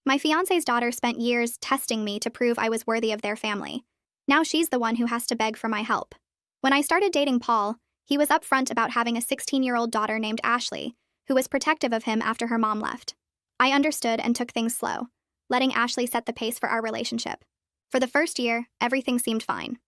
My fiance's daughter spent years testing me to prove I was worthy of their family. Now she's the one who has to beg for my help. When I started dating Paul, he was upfront about having a 16-year-old daughter named Ashley, who was protective of him after her mom left. I understood and took things slow, letting Ashley set the pace for our relationship. For the first year, everything seemed fine.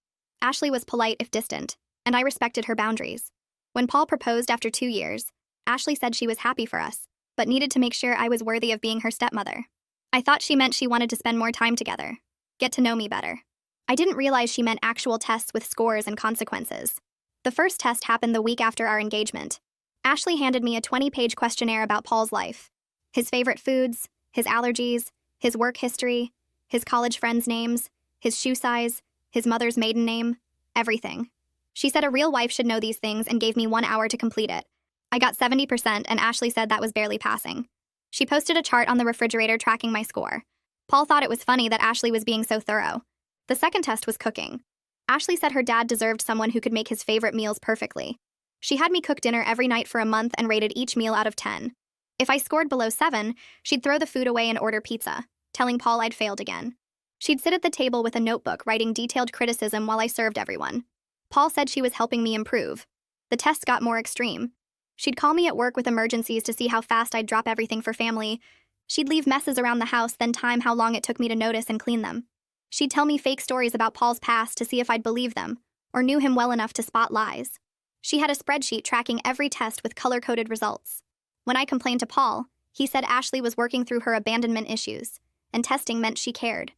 Ashley was polite if distant, and I respected her boundaries. When Paul proposed after 2 years, Ashley said she was happy for us, but needed to make sure I was worthy of being her stepmother. I thought she meant she wanted to spend more time together, get to know me better. I didn't realize she meant actual tests with scores and consequences. The first test happened the week after our engagement. Ashley handed me a 20-page questionnaire about Paul's life. His favorite foods, his allergies, his work history, his college friends' names, his shoe size, his mother's maiden name, everything. She said a real wife should know these things and gave me 1 hour to complete it. I got 70% and Ashley said that was barely passing. She posted a chart on the refrigerator tracking my score. Paul thought it was funny that Ashley was being so thorough. The second test was cooking. Ashley said her dad deserved someone who could make his favorite meals perfectly. She had me cook dinner every night for a month and rated each meal out of 10. If I scored below 7, she'd throw the food away and order pizza, telling Paul I'd failed again. She'd sit at the table with a notebook writing detailed criticism while I served everyone. Paul said she was helping me improve. The tests got more extreme. She'd call me at work with emergencies to see how fast I'd drop everything for family. She'd leave messes around the house, then time how long it took me to notice and clean them. She'd tell me fake stories about Paul's past to see if I'd believe them, or knew him well enough to spot lies. She had a spreadsheet tracking every test with color-coded results. When I complained to Paul, he said Ashley was working through her abandonment issues, and testing meant she cared.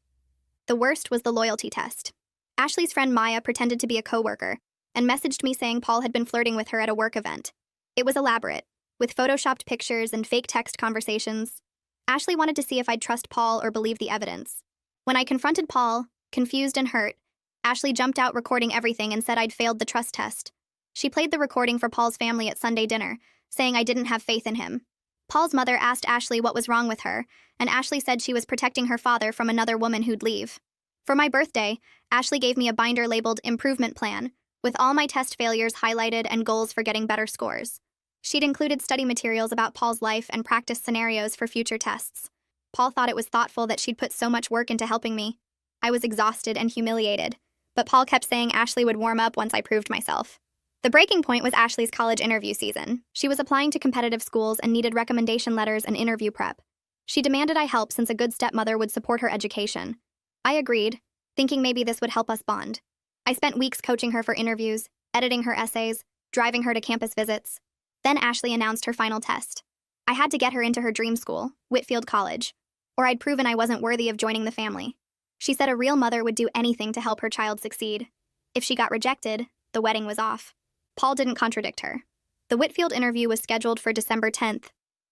The worst was the loyalty test. Ashley's friend Maya pretended to be a coworker and messaged me saying Paul had been flirting with her at a work event. It was elaborate, with photoshopped pictures and fake text conversations. Ashley wanted to see if I'd trust Paul or believe the evidence. When I confronted Paul, confused and hurt, Ashley jumped out recording everything and said I'd failed the trust test. She played the recording for Paul's family at Sunday dinner, saying I didn't have faith in him. Paul's mother asked Ashley what was wrong with her, and Ashley said she was protecting her father from another woman who'd leave. For my birthday, Ashley gave me a binder labeled Improvement Plan, with all my test failures highlighted and goals for getting better scores. She'd included study materials about Paul's life and practice scenarios for future tests. Paul thought it was thoughtful that she'd put so much work into helping me. I was exhausted and humiliated, but Paul kept saying Ashley would warm up once I proved myself. The breaking point was Ashley's college interview season. She was applying to competitive schools and needed recommendation letters and interview prep. She demanded I help since a good stepmother would support her education. I agreed, thinking maybe this would help us bond. I spent weeks coaching her for interviews, editing her essays, driving her to campus visits. Then Ashley announced her final test. I had to get her into her dream school, Whitfield College, or I'd proven I wasn't worthy of joining the family. She said a real mother would do anything to help her child succeed. If she got rejected, the wedding was off. Paul didn't contradict her. The Whitfield interview was scheduled for December 10th.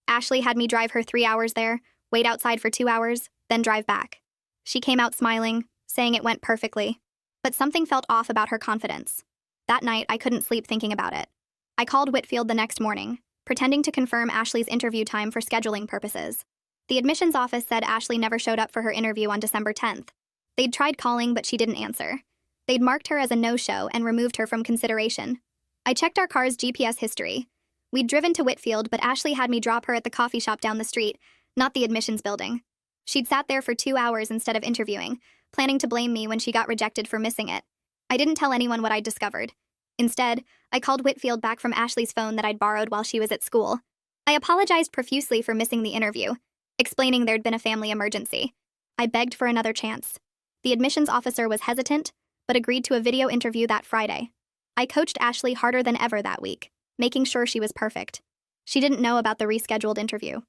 Ashley had me drive her 3 hours there, wait outside for 2 hours, then drive back. She came out smiling, saying it went perfectly. But something felt off about her confidence. That night, I couldn't sleep thinking about it. I called Whitfield the next morning, pretending to confirm Ashley's interview time for scheduling purposes. The admissions office said Ashley never showed up for her interview on December 10th. They'd tried calling, but she didn't answer. They'd marked her as a no-show and removed her from consideration. I checked our car's GPS history. We'd driven to Whitfield, but Ashley had me drop her at the coffee shop down the street, not the admissions building. She'd sat there for 2 hours instead of interviewing, planning to blame me when she got rejected for missing it. I didn't tell anyone what I'd discovered. Instead, I called Whitfield back from Ashley's phone that I'd borrowed while she was at school. I apologized profusely for missing the interview, explaining there'd been a family emergency. I begged for another chance. The admissions officer was hesitant, but agreed to a video interview that Friday. I coached Ashley harder than ever that week, making sure she was perfect. She didn't know about the rescheduled interview.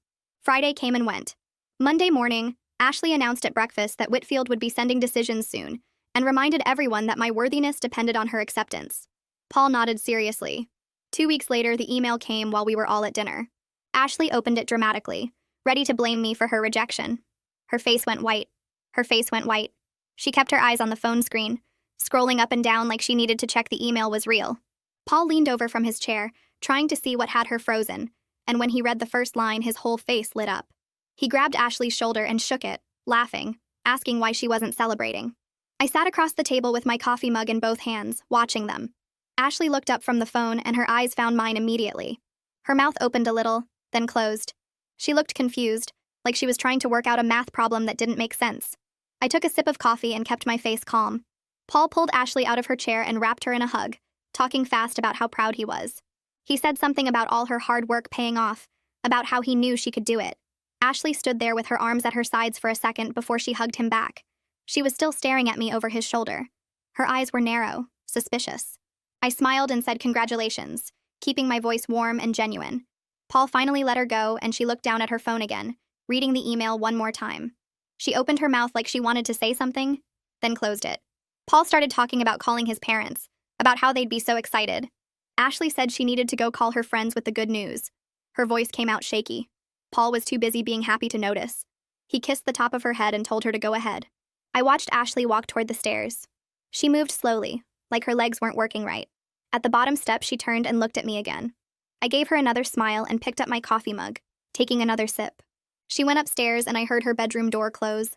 Friday came and went. Monday morning, Ashley announced at breakfast that Whitfield would be sending decisions soon, and reminded everyone that my worthiness depended on her acceptance. Paul nodded seriously. 2 weeks later, the email came while we were all at dinner. Ashley opened it dramatically, ready to blame me for her rejection. Her face went white. Her face went white. She kept her eyes on the phone screen, scrolling up and down like she needed to check the email was real. Paul leaned over from his chair, trying to see what had her frozen, and when he read the first line, his whole face lit up. He grabbed Ashley's shoulder and shook it, laughing, asking why she wasn't celebrating. I sat across the table with my coffee mug in both hands, watching them. Ashley looked up from the phone and her eyes found mine immediately. Her mouth opened a little, then closed. She looked confused, like she was trying to work out a math problem that didn't make sense. I took a sip of coffee and kept my face calm. Paul pulled Ashley out of her chair and wrapped her in a hug, talking fast about how proud he was. He said something about all her hard work paying off, about how he knew she could do it. Ashley stood there with her arms at her sides for a second before she hugged him back. She was still staring at me over his shoulder. Her eyes were narrow, suspicious. I smiled and said congratulations, keeping my voice warm and genuine. Paul finally let her go, and she looked down at her phone again, reading the email one more time. She opened her mouth like she wanted to say something, then closed it. Paul started talking about calling his parents, about how they'd be so excited. Ashley said she needed to go call her friends with the good news. Her voice came out shaky. Paul was too busy being happy to notice. He kissed the top of her head and told her to go ahead. I watched Ashley walk toward the stairs. She moved slowly, like her legs weren't working right. At the bottom step, she turned and looked at me again. I gave her another smile and picked up my coffee mug, taking another sip. She went upstairs and I heard her bedroom door close.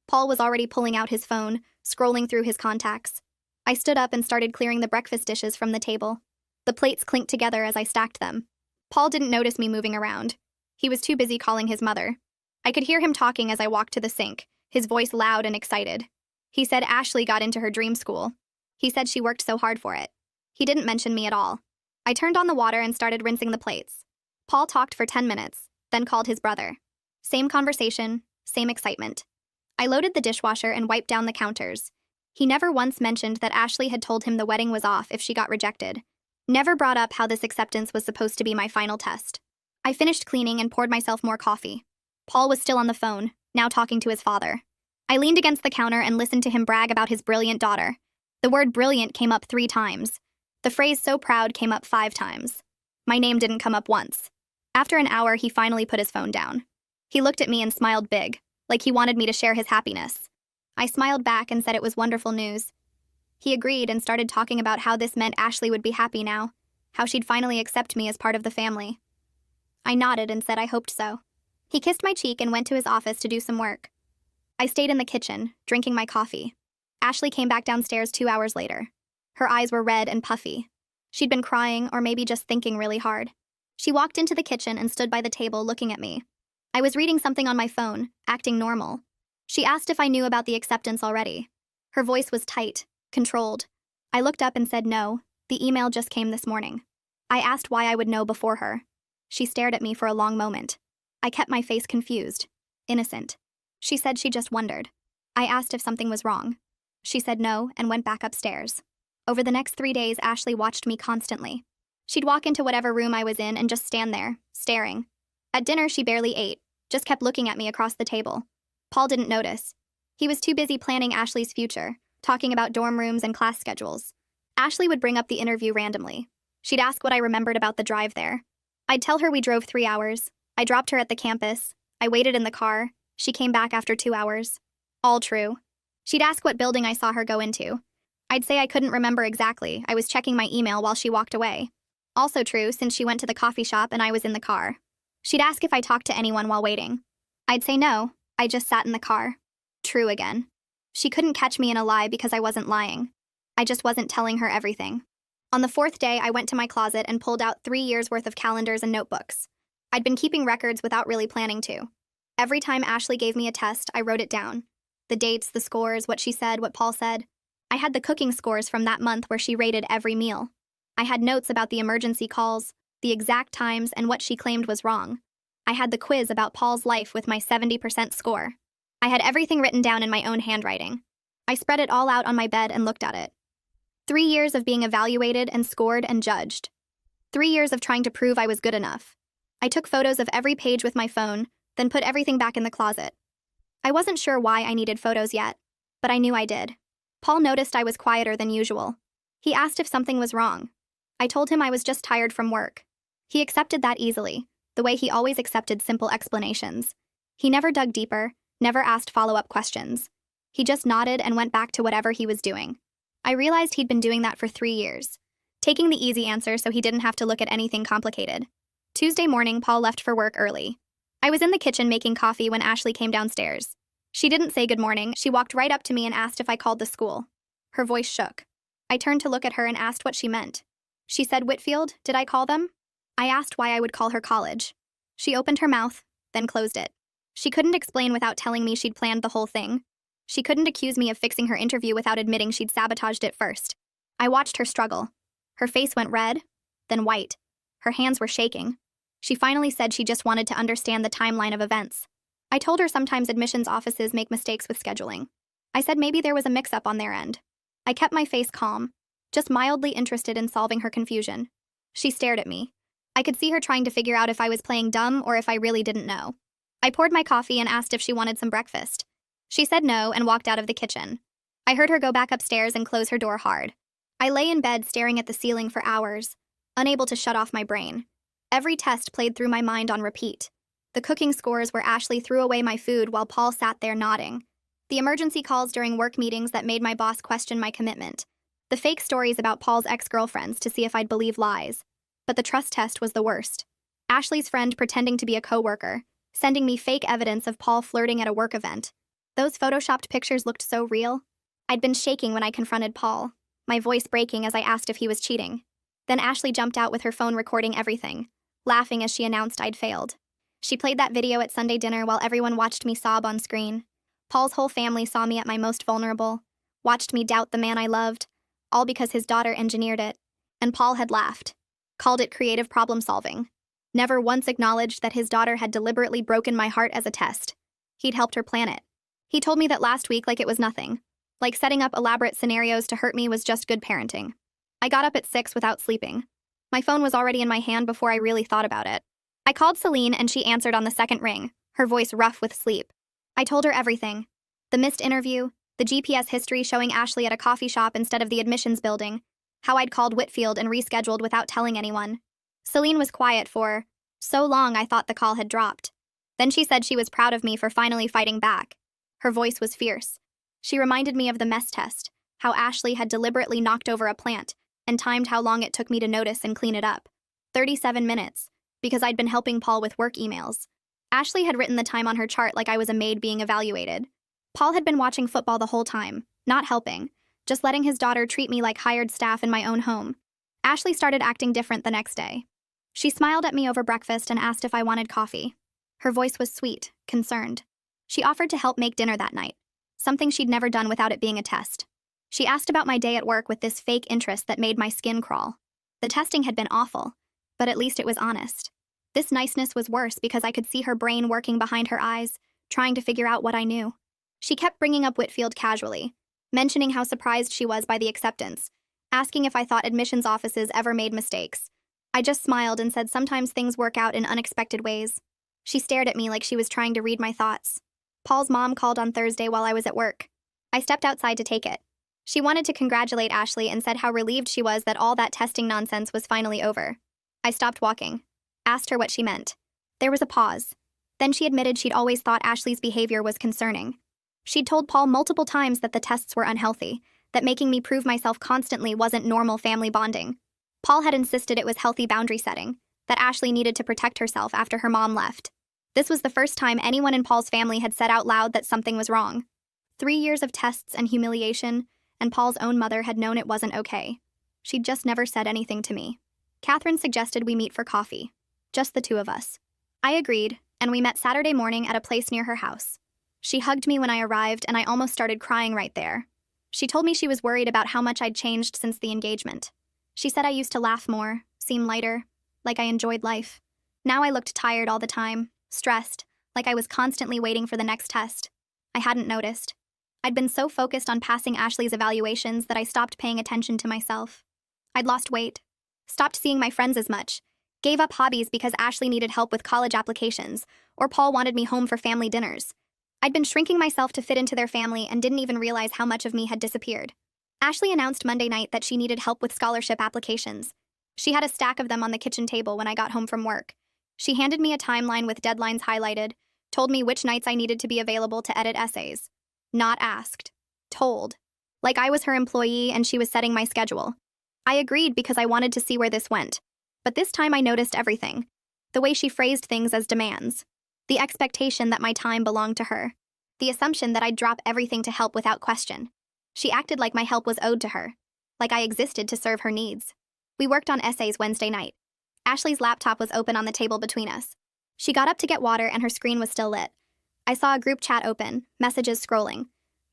Paul was already pulling out his phone, scrolling through his contacts. I stood up and started clearing the breakfast dishes from the table. The plates clinked together as I stacked them. Paul didn't notice me moving around. He was too busy calling his mother. I could hear him talking as I walked to the sink, his voice loud and excited. He said Ashley got into her dream school. He said she worked so hard for it. He didn't mention me at all. I turned on the water and started rinsing the plates. Paul talked for 10 minutes, then called his brother. Same conversation, same excitement. I loaded the dishwasher and wiped down the counters. He never once mentioned that Ashley had told him the wedding was off if she got rejected. Never brought up how this acceptance was supposed to be my final test. I finished cleaning and poured myself more coffee. Paul was still on the phone, now talking to his father. I leaned against the counter and listened to him brag about his brilliant daughter. The word brilliant came up 3 times. The phrase so proud came up 5 times. My name didn't come up once. After an hour, he finally put his phone down. He looked at me and smiled big, like he wanted me to share his happiness. I smiled back and said it was wonderful news. He agreed and started talking about how this meant Ashley would be happy now, how she'd finally accept me as part of the family. I nodded and said I hoped so. He kissed my cheek and went to his office to do some work. I stayed in the kitchen, drinking my coffee. Ashley came back downstairs 2 hours later. Her eyes were red and puffy. She'd been crying or maybe just thinking really hard. She walked into the kitchen and stood by the table looking at me. I was reading something on my phone, acting normal. She asked if I knew about the acceptance already. Her voice was tight, controlled. I looked up and said no, the email just came this morning. I asked why I would know before her. She stared at me for a long moment. I kept my face confused, innocent. She said she just wondered. I asked if something was wrong. She said no and went back upstairs. Over the next 3 days, Ashley watched me constantly. She'd walk into whatever room I was in and just stand there, staring. At dinner, she barely ate, just kept looking at me across the table. Paul didn't notice. He was too busy planning Ashley's future, talking about dorm rooms and class schedules. Ashley would bring up the interview randomly. She'd ask what I remembered about the drive there. I'd tell her we drove 3 hours. I dropped her at the campus. I waited in the car. She came back after 2 hours. All true. She'd ask what building I saw her go into. I'd say I couldn't remember exactly. I was checking my email while she walked away. Also true, since she went to the coffee shop and I was in the car. She'd ask if I talked to anyone while waiting. I'd say no, I just sat in the car. True again. She couldn't catch me in a lie because I wasn't lying. I just wasn't telling her everything. On the 4th day, I went to my closet and pulled out 3 years' worth of calendars and notebooks. I'd been keeping records without really planning to. Every time Ashley gave me a test, I wrote it down. The dates, the scores, what she said, what Paul said. I had the cooking scores from that month where she rated every meal. I had notes about the emergency calls, the exact times, and what she claimed was wrong. I had the quiz about Paul's life with my 70% score. I had everything written down in my own handwriting. I spread it all out on my bed and looked at it. 3 years of being evaluated and scored and judged. 3 years of trying to prove I was good enough. I took photos of every page with my phone, then put everything back in the closet. I wasn't sure why I needed photos yet, but I knew I did. Paul noticed I was quieter than usual. He asked if something was wrong. I told him I was just tired from work. He accepted that easily, the way he always accepted simple explanations. He never dug deeper, never asked follow-up questions. He just nodded and went back to whatever he was doing. I realized he'd been doing that for 3 years, taking the easy answer so he didn't have to look at anything complicated. Tuesday morning, Paul left for work early. I was in the kitchen making coffee when Ashley came downstairs. She didn't say good morning. She walked right up to me and asked if I called the school. Her voice shook. I turned to look at her and asked what she meant. She said, "Whitfield, did I call them?" I asked why I would call her college. She opened her mouth, then closed it. She couldn't explain without telling me she'd planned the whole thing. She couldn't accuse me of fixing her interview without admitting she'd sabotaged it first. I watched her struggle. Her face went red, then white. Her hands were shaking. She finally said she just wanted to understand the timeline of events. I told her sometimes admissions offices make mistakes with scheduling. I said maybe there was a mix-up on their end. I kept my face calm, just mildly interested in solving her confusion. She stared at me. I could see her trying to figure out if I was playing dumb or if I really didn't know. I poured my coffee and asked if she wanted some breakfast. She said no and walked out of the kitchen. I heard her go back upstairs and close her door hard. I lay in bed staring at the ceiling for hours, unable to shut off my brain. Every test played through my mind on repeat. The cooking scores where Ashley threw away my food while Paul sat there nodding. The emergency calls during work meetings that made my boss question my commitment. The fake stories about Paul's ex-girlfriends to see if I'd believe lies. But the trust test was the worst. Ashley's friend pretending to be a coworker, sending me fake evidence of Paul flirting at a work event. Those photoshopped pictures looked so real. I'd been shaking when I confronted Paul, my voice breaking as I asked if he was cheating. Then Ashley jumped out with her phone recording everything, laughing as she announced I'd failed. She played that video at Sunday dinner while everyone watched me sob on screen. Paul's whole family saw me at my most vulnerable, watched me doubt the man I loved, all because his daughter engineered it. And Paul had laughed, called it creative problem solving. Never once acknowledged that his daughter had deliberately broken my heart as a test. He'd helped her plan it. He told me that last week like it was nothing. Like setting up elaborate scenarios to hurt me was just good parenting. I got up at 6 without sleeping. My phone was already in my hand before I really thought about it. I called Celine and she answered on the second ring, her voice rough with sleep. I told her everything. The missed interview, the GPS history showing Ashley at a coffee shop instead of the admissions building, how I'd called Whitfield and rescheduled without telling anyone. Celine was quiet for so long I thought the call had dropped. Then she said she was proud of me for finally fighting back. Her voice was fierce. She reminded me of the mess test, how Ashley had deliberately knocked over a plant and timed how long it took me to notice and clean it up. 37 minutes, because I'd been helping Paul with work emails. Ashley had written the time on her chart like I was a maid being evaluated. Paul had been watching football the whole time, not helping, just letting his daughter treat me like hired staff in my own home. Ashley started acting different the next day. She smiled at me over breakfast and asked if I wanted coffee. Her voice was sweet, concerned. She offered to help make dinner that night, something she'd never done without it being a test. She asked about my day at work with this fake interest that made my skin crawl. The testing had been awful, but at least it was honest. This niceness was worse because I could see her brain working behind her eyes, trying to figure out what I knew. She kept bringing up Whitfield casually, mentioning how surprised she was by the acceptance, asking if I thought admissions offices ever made mistakes. I just smiled and said sometimes things work out in unexpected ways. She stared at me like she was trying to read my thoughts. Paul's mom called on Thursday while I was at work. I stepped outside to take it. She wanted to congratulate Ashley and said how relieved she was that all that testing nonsense was finally over. I stopped walking, asked her what she meant. There was a pause. Then she admitted she'd always thought Ashley's behavior was concerning. She'd told Paul multiple times that the tests were unhealthy, that making me prove myself constantly wasn't normal family bonding. Paul had insisted it was healthy boundary setting, that Ashley needed to protect herself after her mom left. This was the first time anyone in Paul's family had said out loud that something was wrong. 3 years of tests and humiliation, and Paul's own mother had known it wasn't okay. She'd just never said anything to me. Catherine suggested we meet for coffee. Just the two of us. I agreed, and we met Saturday morning at a place near her house. She hugged me when I arrived, and I almost started crying right there. She told me she was worried about how much I'd changed since the engagement. She said I used to laugh more, seem lighter, like I enjoyed life. Now I looked tired all the time, stressed, like I was constantly waiting for the next test. I hadn't noticed. I'd been so focused on passing Ashley's evaluations that I stopped paying attention to myself. I'd lost weight, stopped seeing my friends as much, gave up hobbies because Ashley needed help with college applications, or Paul wanted me home for family dinners. I'd been shrinking myself to fit into their family and didn't even realize how much of me had disappeared. Ashley announced Monday night that she needed help with scholarship applications. She had a stack of them on the kitchen table when I got home from work. She handed me a timeline with deadlines highlighted, told me which nights I needed to be available to edit essays. Not asked. Told. Like I was her employee and she was setting my schedule. I agreed because I wanted to see where this went. But this time I noticed everything. The way she phrased things as demands. The expectation that my time belonged to her. The assumption that I'd drop everything to help without question. She acted like my help was owed to her. Like I existed to serve her needs. We worked on essays Wednesday night. Ashley's laptop was open on the table between us. She got up to get water and her screen was still lit. I saw a group chat open, messages scrolling.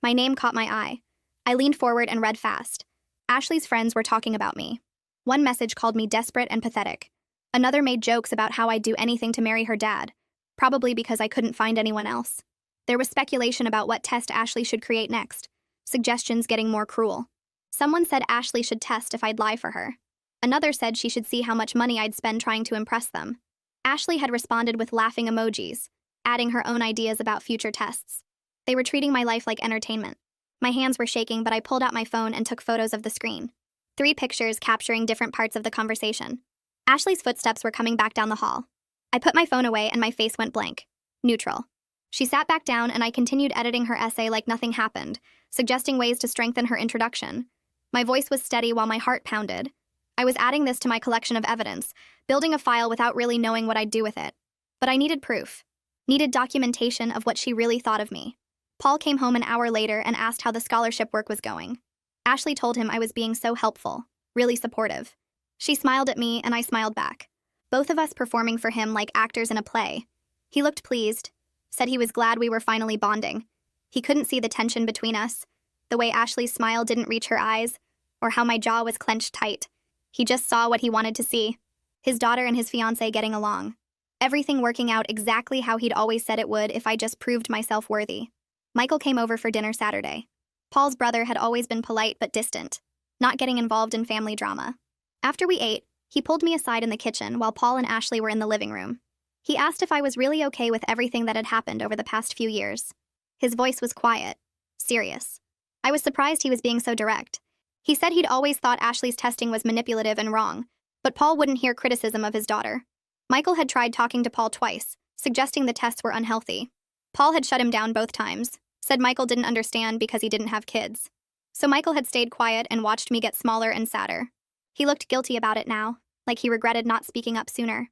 My name caught my eye. I leaned forward and read fast. Ashley's friends were talking about me. One message called me desperate and pathetic. Another made jokes about how I'd do anything to marry her dad, probably because I couldn't find anyone else. There was speculation about what test Ashley should create next, suggestions getting more cruel. Someone said Ashley should test if I'd lie for her. Another said she should see how much money I'd spend trying to impress them. Ashley had responded with laughing emojis, adding her own ideas about future tests. They were treating my life like entertainment. My hands were shaking, but I pulled out my phone and took photos of the screen. 3 pictures capturing different parts of the conversation. Ashley's footsteps were coming back down the hall. I put my phone away and my face went blank. Neutral. She sat back down and I continued editing her essay like nothing happened, suggesting ways to strengthen her introduction. My voice was steady while my heart pounded. I was adding this to my collection of evidence, building a file without really knowing what I'd do with it. But I needed proof. Needed documentation of what she really thought of me. Paul came home an hour later and asked how the scholarship work was going. Ashley told him I was being so helpful, really supportive. She smiled at me and I smiled back. Both of us performing for him like actors in a play. He looked pleased, said he was glad we were finally bonding. He couldn't see the tension between us, the way Ashley's smile didn't reach her eyes, or how my jaw was clenched tight. He just saw what he wanted to see. His daughter and his fiancé getting along. Everything working out exactly how he'd always said it would if I just proved myself worthy. Michael came over for dinner Saturday. Paul's brother had always been polite but distant, not getting involved in family drama. After we ate, he pulled me aside in the kitchen while Paul and Ashley were in the living room. He asked if I was really okay with everything that had happened over the past few years. His voice was quiet, serious. I was surprised he was being so direct. He said he'd always thought Ashley's testing was manipulative and wrong, but Paul wouldn't hear criticism of his daughter. Michael had tried talking to Paul twice, suggesting the tests were unhealthy. Paul had shut him down both times, said Michael didn't understand because he didn't have kids. So Michael had stayed quiet and watched me get smaller and sadder. He looked guilty about it now, like he regretted not speaking up sooner.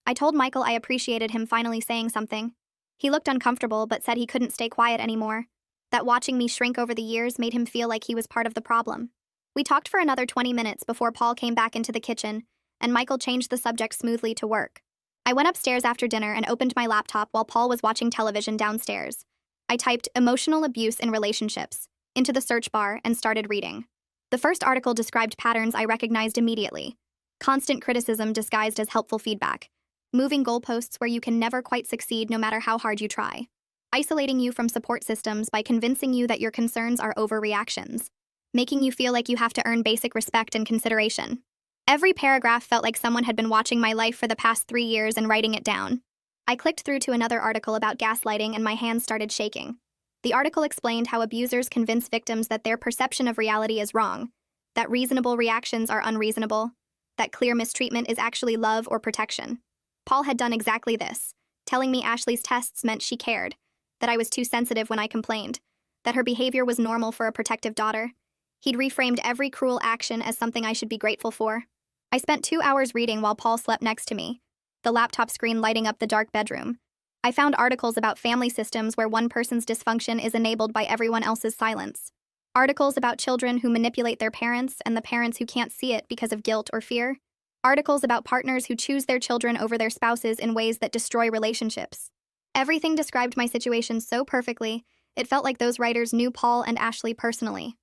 I told Michael I appreciated him finally saying something. He looked uncomfortable but said he couldn't stay quiet anymore, that watching me shrink over the years made him feel like he was part of the problem. We talked for another 20 minutes before Paul came back into the kitchen, and Michael changed the subject smoothly to work. I went upstairs after dinner and opened my laptop while Paul was watching television downstairs. I typed "emotional abuse in relationships" into the search bar and started reading. The first article described patterns I recognized immediately. Constant criticism disguised as helpful feedback. Moving goalposts where you can never quite succeed no matter how hard you try. Isolating you from support systems by convincing you that your concerns are overreactions. Making you feel like you have to earn basic respect and consideration. Every paragraph felt like someone had been watching my life for the past 3 years and writing it down. I clicked through to another article about gaslighting and my hands started shaking. The article explained how abusers convince victims that their perception of reality is wrong, that reasonable reactions are unreasonable, that clear mistreatment is actually love or protection. Paul had done exactly this, telling me Ashley's tests meant she cared, that I was too sensitive when I complained, that her behavior was normal for a protective daughter. He'd reframed every cruel action as something I should be grateful for. I spent 2 hours reading while Paul slept next to me, the laptop screen lighting up the dark bedroom. I found articles about family systems where one person's dysfunction is enabled by everyone else's silence. Articles about children who manipulate their parents and the parents who can't see it because of guilt or fear. Articles about partners who choose their children over their spouses in ways that destroy relationships. Everything described my situation so perfectly, it felt like those writers knew Paul and Ashley personally.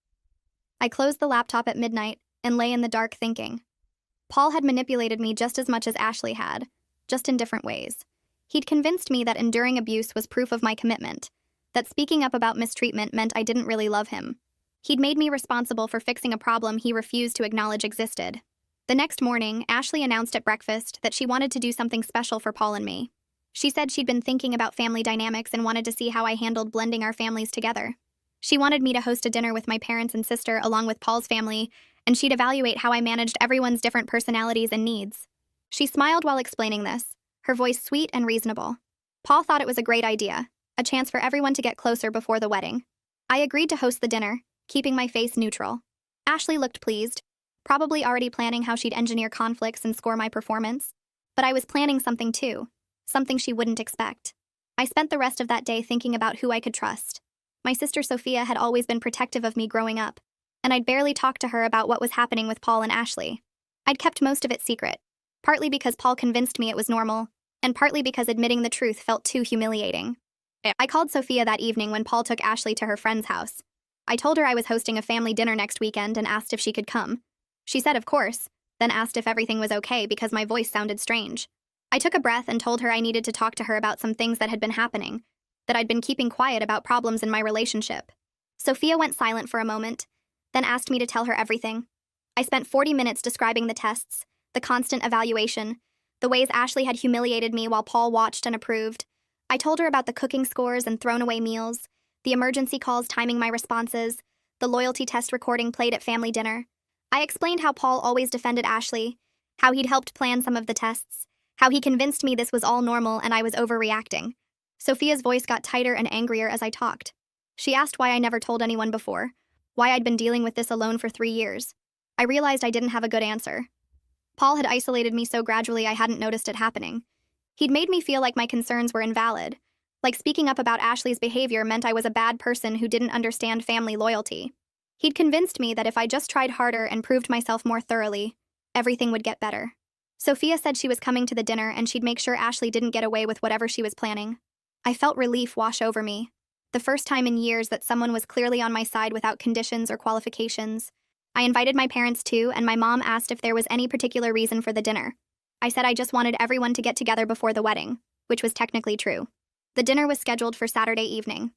I closed the laptop at midnight and lay in the dark thinking. Paul had manipulated me just as much as Ashley had, just in different ways. He'd convinced me that enduring abuse was proof of my commitment, that speaking up about mistreatment meant I didn't really love him. He'd made me responsible for fixing a problem he refused to acknowledge existed. The next morning, Ashley announced at breakfast that she wanted to do something special for Paul and me. She said she'd been thinking about family dynamics and wanted to see how I handled blending our families together. She wanted me to host a dinner with my parents and sister along with Paul's family, and she'd evaluate how I managed everyone's different personalities and needs. She smiled while explaining this, her voice sweet and reasonable. Paul thought it was a great idea, a chance for everyone to get closer before the wedding. I agreed to host the dinner, keeping my face neutral. Ashley looked pleased, probably already planning how she'd engineer conflicts and score my performance. But I was planning something too, something she wouldn't expect. I spent the rest of that day thinking about who I could trust. My sister Sophia had always been protective of me growing up, and I'd barely talked to her about what was happening with Paul and Ashley. I'd kept most of it secret, partly because Paul convinced me it was normal, and partly because admitting the truth felt too humiliating. I called Sophia that evening when Paul took Ashley to her friend's house. I told her I was hosting a family dinner next weekend and asked if she could come. She said of course, then asked if everything was okay because my voice sounded strange. I took a breath and told her I needed to talk to her about some things that had been happening, that I'd been keeping quiet about problems in my relationship. Sophia went silent for a moment, then asked me to tell her everything. I spent 40 minutes describing the tests, the constant evaluation, the ways Ashley had humiliated me while Paul watched and approved. I told her about the cooking scores and thrown away meals, the emergency calls timing my responses, the loyalty test recording played at family dinner. I explained how Paul always defended Ashley, how he'd helped plan some of the tests, how he convinced me this was all normal and I was overreacting. Sophia's voice got tighter and angrier as I talked. She asked why I never told anyone before, why I'd been dealing with this alone for 3 years. I realized I didn't have a good answer. Paul had isolated me so gradually I hadn't noticed it happening. He'd made me feel like my concerns were invalid, like speaking up about Ashley's behavior meant I was a bad person who didn't understand family loyalty. He'd convinced me that if I just tried harder and proved myself more thoroughly, everything would get better. Sophia said she was coming to the dinner and she'd make sure Ashley didn't get away with whatever she was planning. I felt relief wash over me. The first time in years that someone was clearly on my side without conditions or qualifications. I invited my parents too, and my mom asked if there was any particular reason for the dinner. I said I just wanted everyone to get together before the wedding, which was technically true. The dinner was scheduled for Saturday evening.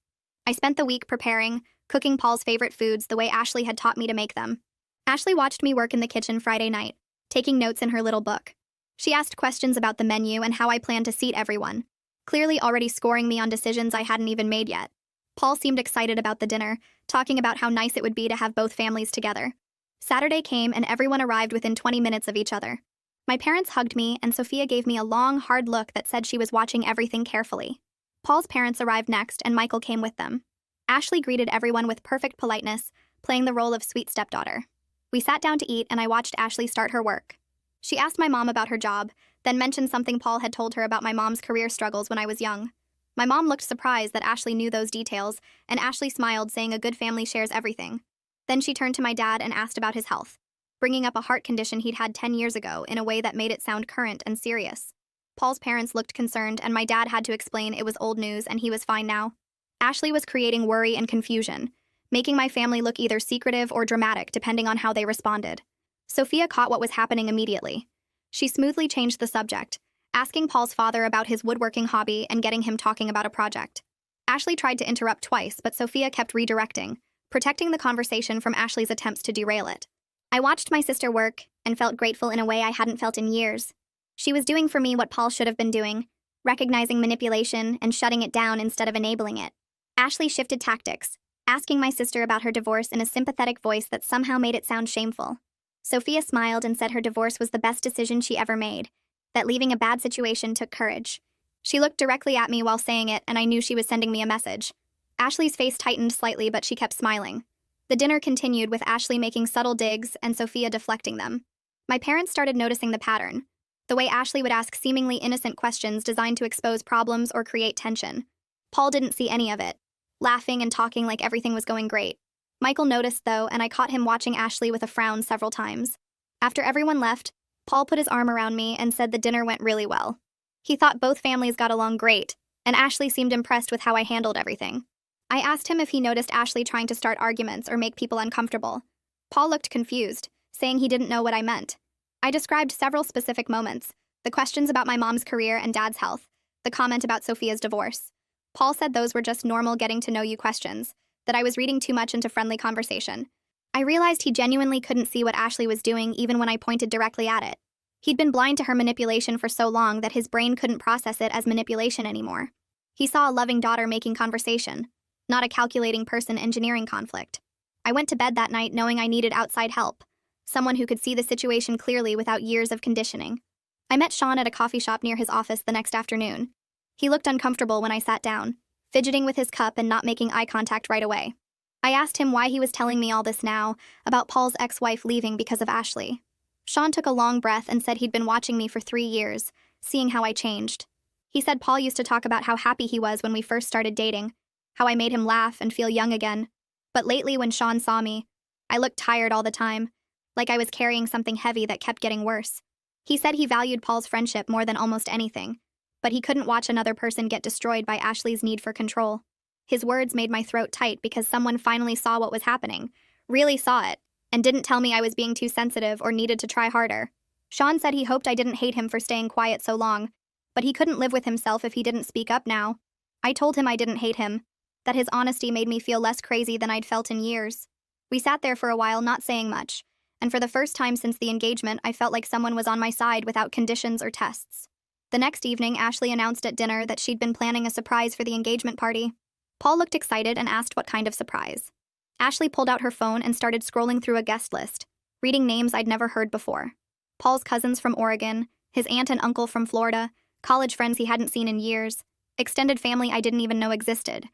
I spent the week preparing, cooking Paul's favorite foods the way Ashley had taught me to make them. Ashley watched me work in the kitchen Friday night, taking notes in her little book. She asked questions about the menu and how I planned to seat everyone, clearly already scoring me on decisions I hadn't even made yet. Paul seemed excited about the dinner, talking about how nice it would be to have both families together. Saturday came and everyone arrived within 20 minutes of each other. My parents hugged me and Sophia gave me a long, hard look that said she was watching everything carefully. Paul's parents arrived next and Michael came with them. Ashley greeted everyone with perfect politeness, playing the role of sweet stepdaughter. We sat down to eat and I watched Ashley start her work. She asked my mom about her job, then mentioned something Paul had told her about my mom's career struggles when I was young. My mom looked surprised that Ashley knew those details, and Ashley smiled, saying a good family shares everything. Then she turned to my dad and asked about his health, bringing up a heart condition he'd had 10 years ago in a way that made it sound current and serious. Paul's parents looked concerned, and my dad had to explain it was old news and he was fine now. Ashley was creating worry and confusion, making my family look either secretive or dramatic depending on how they responded. Sophia caught what was happening immediately. She smoothly changed the subject, asking Paul's father about his woodworking hobby and getting him talking about a project. Ashley tried to interrupt twice, but Sophia kept redirecting, protecting the conversation from Ashley's attempts to derail it. I watched my sister work and felt grateful in a way I hadn't felt in years. She was doing for me what Paul should have been doing, recognizing manipulation and shutting it down instead of enabling it. Ashley shifted tactics, asking my sister about her divorce in a sympathetic voice that somehow made it sound shameful. Sophia smiled and said her divorce was the best decision she ever made, that leaving a bad situation took courage. She looked directly at me while saying it, and I knew she was sending me a message. Ashley's face tightened slightly, but she kept smiling. The dinner continued with Ashley making subtle digs and Sophia deflecting them. My parents started noticing the pattern, the way Ashley would ask seemingly innocent questions designed to expose problems or create tension. Paul didn't see any of it, laughing and talking like everything was going great. Michael noticed, though, and I caught him watching Ashley with a frown several times. After everyone left, Paul put his arm around me and said the dinner went really well. He thought both families got along great, and Ashley seemed impressed with how I handled everything. I asked him if he noticed Ashley trying to start arguments or make people uncomfortable. Paul looked confused, saying he didn't know what I meant. I described several specific moments, the questions about my mom's career and dad's health, the comment about Sophia's divorce. Paul said those were just normal getting-to-know-you questions, that I was reading too much into friendly conversation. I realized he genuinely couldn't see what Ashley was doing even when I pointed directly at it. He'd been blind to her manipulation for so long that his brain couldn't process it as manipulation anymore. He saw a loving daughter making conversation, not a calculating person engineering conflict. I went to bed that night knowing I needed outside help, someone who could see the situation clearly without years of conditioning. I met Sean at a coffee shop near his office the next afternoon. He looked uncomfortable when I sat down, fidgeting with his cup and not making eye contact right away. I asked him why he was telling me all this now, about Paul's ex-wife leaving because of Ashley. Sean took a long breath and said he'd been watching me for 3 years, seeing how I changed. He said Paul used to talk about how happy he was when we first started dating, how I made him laugh and feel young again. But lately when Sean saw me, I looked tired all the time, like I was carrying something heavy that kept getting worse. He said he valued Paul's friendship more than almost anything, but he couldn't watch another person get destroyed by Ashley's need for control. His words made my throat tight because someone finally saw what was happening, really saw it, and didn't tell me I was being too sensitive or needed to try harder. Sean said he hoped I didn't hate him for staying quiet so long, but he couldn't live with himself if he didn't speak up now. I told him I didn't hate him, that his honesty made me feel less crazy than I'd felt in years. We sat there for a while not saying much, and for the first time since the engagement, I felt like someone was on my side without conditions or tests. The next evening, Ashley announced at dinner that she'd been planning a surprise for the engagement party. Paul looked excited and asked what kind of surprise. Ashley pulled out her phone and started scrolling through a guest list, reading names I'd never heard before. Paul's cousins from Oregon, his aunt and uncle from Florida, college friends he hadn't seen in years, extended family I didn't even know existed.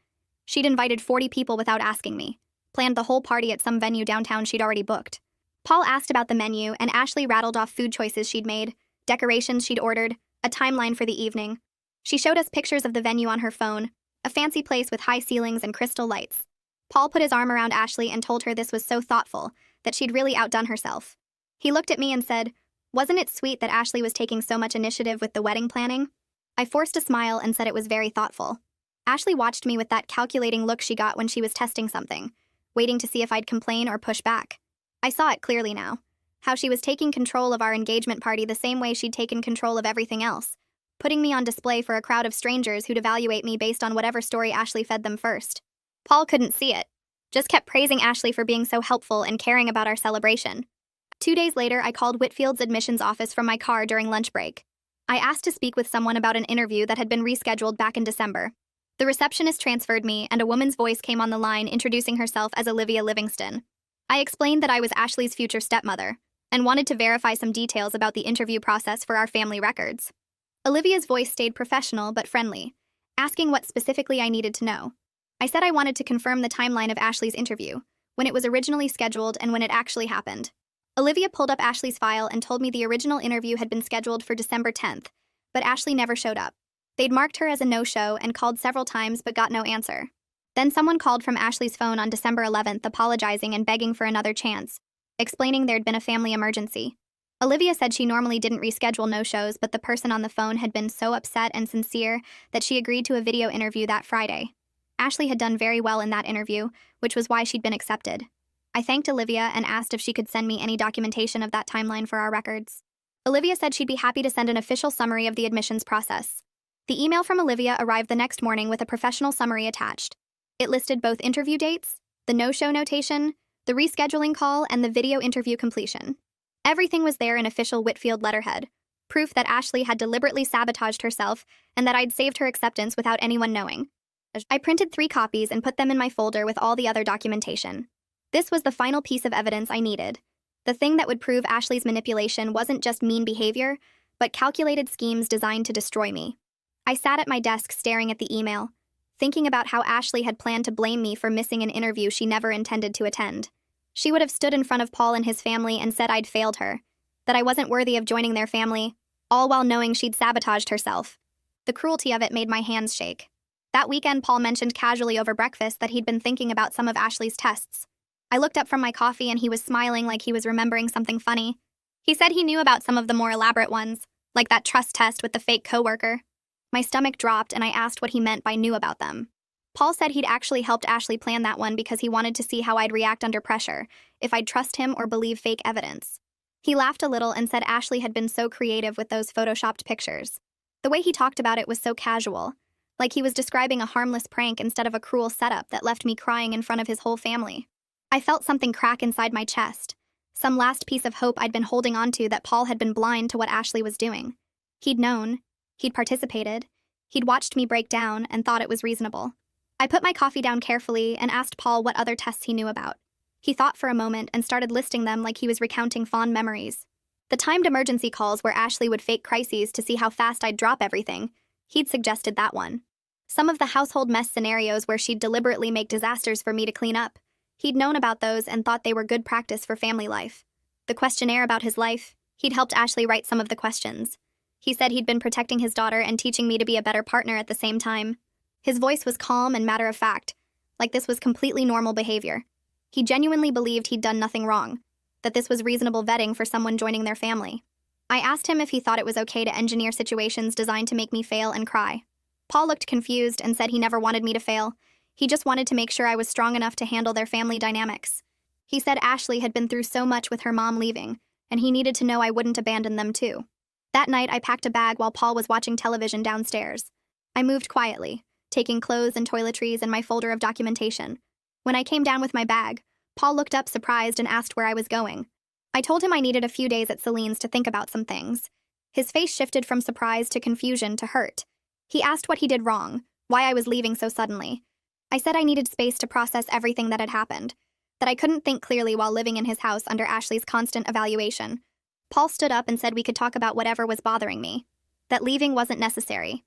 She'd invited 40 people without asking me, planned the whole party at some venue downtown she'd already booked. Paul asked about the menu, and Ashley rattled off food choices she'd made, decorations she'd ordered, a timeline for the evening. She showed us pictures of the venue on her phone, a fancy place with high ceilings and crystal lights. Paul put his arm around Ashley and told her this was so thoughtful, that she'd really outdone herself. He looked at me and said, "Wasn't it sweet that Ashley was taking so much initiative with the wedding planning?" I forced a smile and said it was very thoughtful. Ashley watched me with that calculating look she got when she was testing something, waiting to see if I'd complain or push back. I saw it clearly now, how she was taking control of our engagement party the same way she'd taken control of everything else, putting me on display for a crowd of strangers who'd evaluate me based on whatever story Ashley fed them first. Paul couldn't see it, just kept praising Ashley for being so helpful and caring about our celebration. 2 days later, I called Whitfield's admissions office from my car during lunch break. I asked to speak with someone about an interview that had been rescheduled back in December. The receptionist transferred me, and a woman's voice came on the line introducing herself as Olivia Livingston. I explained that I was Ashley's future stepmother, and wanted to verify some details about the interview process for our family records. Olivia's voice stayed professional but friendly, asking what specifically I needed to know. I said I wanted to confirm the timeline of Ashley's interview, when it was originally scheduled and when it actually happened. Olivia pulled up Ashley's file and told me the original interview had been scheduled for December 10th, but Ashley never showed up. They'd marked her as a no-show and called several times but got no answer. Then someone called from Ashley's phone on December 11th apologizing and begging for another chance, explaining there'd been a family emergency. Olivia said she normally didn't reschedule no-shows, but the person on the phone had been so upset and sincere that she agreed to a video interview that Friday. Ashley had done very well in that interview, which was why she'd been accepted. I thanked Olivia and asked if she could send me any documentation of that timeline for our records. Olivia said she'd be happy to send an official summary of the admissions process. The email from Olivia arrived the next morning with a professional summary attached. It listed both interview dates, the no-show notation, the rescheduling call, and the video interview completion. Everything was there in official Whitfield letterhead, proof that Ashley had deliberately sabotaged herself and that I'd saved her acceptance without anyone knowing. I printed 3 copies and put them in my folder with all the other documentation. This was the final piece of evidence I needed. The thing that would prove Ashley's manipulation wasn't just mean behavior, but calculated schemes designed to destroy me. I sat at my desk staring at the email, thinking about how Ashley had planned to blame me for missing an interview she never intended to attend. She would have stood in front of Paul and his family and said I'd failed her, that I wasn't worthy of joining their family, all while knowing she'd sabotaged herself. The cruelty of it made my hands shake. That weekend, Paul mentioned casually over breakfast that he'd been thinking about some of Ashley's tests. I looked up from my coffee and he was smiling like he was remembering something funny. He said he knew about some of the more elaborate ones, like that trust test with the fake coworker. My stomach dropped and I asked what he meant by knew about them. Paul said he'd actually helped Ashley plan that one because he wanted to see how I'd react under pressure, if I'd trust him or believe fake evidence. He laughed a little and said Ashley had been so creative with those photoshopped pictures. The way he talked about it was so casual, like he was describing a harmless prank instead of a cruel setup that left me crying in front of his whole family. I felt something crack inside my chest, some last piece of hope I'd been holding onto that Paul had been blind to what Ashley was doing. He'd known, he'd participated, he'd watched me break down and thought it was reasonable. I put my coffee down carefully and asked Paul what other tests he knew about. He thought for a moment and started listing them like he was recounting fond memories. The timed emergency calls where Ashley would fake crises to see how fast I'd drop everything, he'd suggested that one. Some of the household mess scenarios where she'd deliberately make disasters for me to clean up. He'd known about those and thought they were good practice for family life. The questionnaire about his life, he'd helped Ashley write some of the questions. He said he'd been protecting his daughter and teaching me to be a better partner at the same time. His voice was calm and matter-of-fact, like this was completely normal behavior. He genuinely believed he'd done nothing wrong, that this was reasonable vetting for someone joining their family. I asked him if he thought it was okay to engineer situations designed to make me fail and cry. Paul looked confused and said he never wanted me to fail. He just wanted to make sure I was strong enough to handle their family dynamics. He said Ashley had been through so much with her mom leaving, and he needed to know I wouldn't abandon them too. That night, I packed a bag while Paul was watching television downstairs. I moved quietly, taking clothes and toiletries and my folder of documentation. When I came down with my bag, Paul looked up surprised and asked where I was going. I told him I needed a few days at Celine's to think about some things. His face shifted from surprise to confusion to hurt. He asked what he did wrong, why I was leaving so suddenly. I said I needed space to process everything that had happened, that I couldn't think clearly while living in his house under Ashley's constant evaluation. Paul stood up and said we could talk about whatever was bothering me, that leaving wasn't necessary.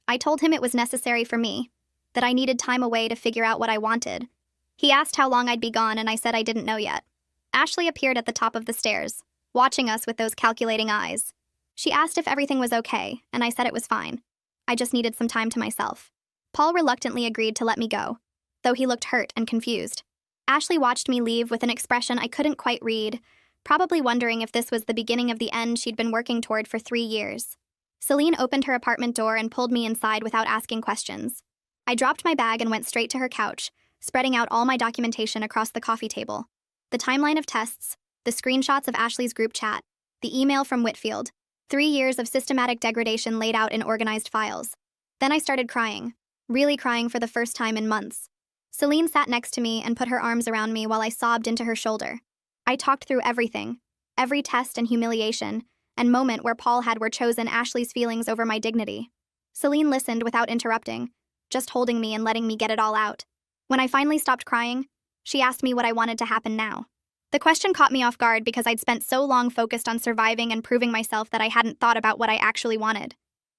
I told him it was necessary for me, that I needed time away to figure out what I wanted. He asked how long I'd be gone, and I said I didn't know yet. Ashley appeared at the top of the stairs, watching us with those calculating eyes. She asked if everything was okay, and I said it was fine. I just needed some time to myself. Paul reluctantly agreed to let me go, though he looked hurt and confused. Ashley watched me leave with an expression I couldn't quite read, probably wondering if this was the beginning of the end she'd been working toward for 3 years. Celine opened her apartment door and pulled me inside without asking questions. I dropped my bag and went straight to her couch, spreading out all my documentation across the coffee table. The timeline of tests, the screenshots of Ashley's group chat, the email from Whitfield, 3 years of systematic degradation laid out in organized files. Then I started crying, really crying for the first time in months. Celine sat next to me and put her arms around me while I sobbed into her shoulder. I talked through everything, every test and humiliation, and moment where Paul had were chosen Ashley's feelings over my dignity. Celine listened without interrupting, just holding me and letting me get it all out. When I finally stopped crying, she asked me what I wanted to happen now. The question caught me off guard because I'd spent so long focused on surviving and proving myself that I hadn't thought about what I actually wanted.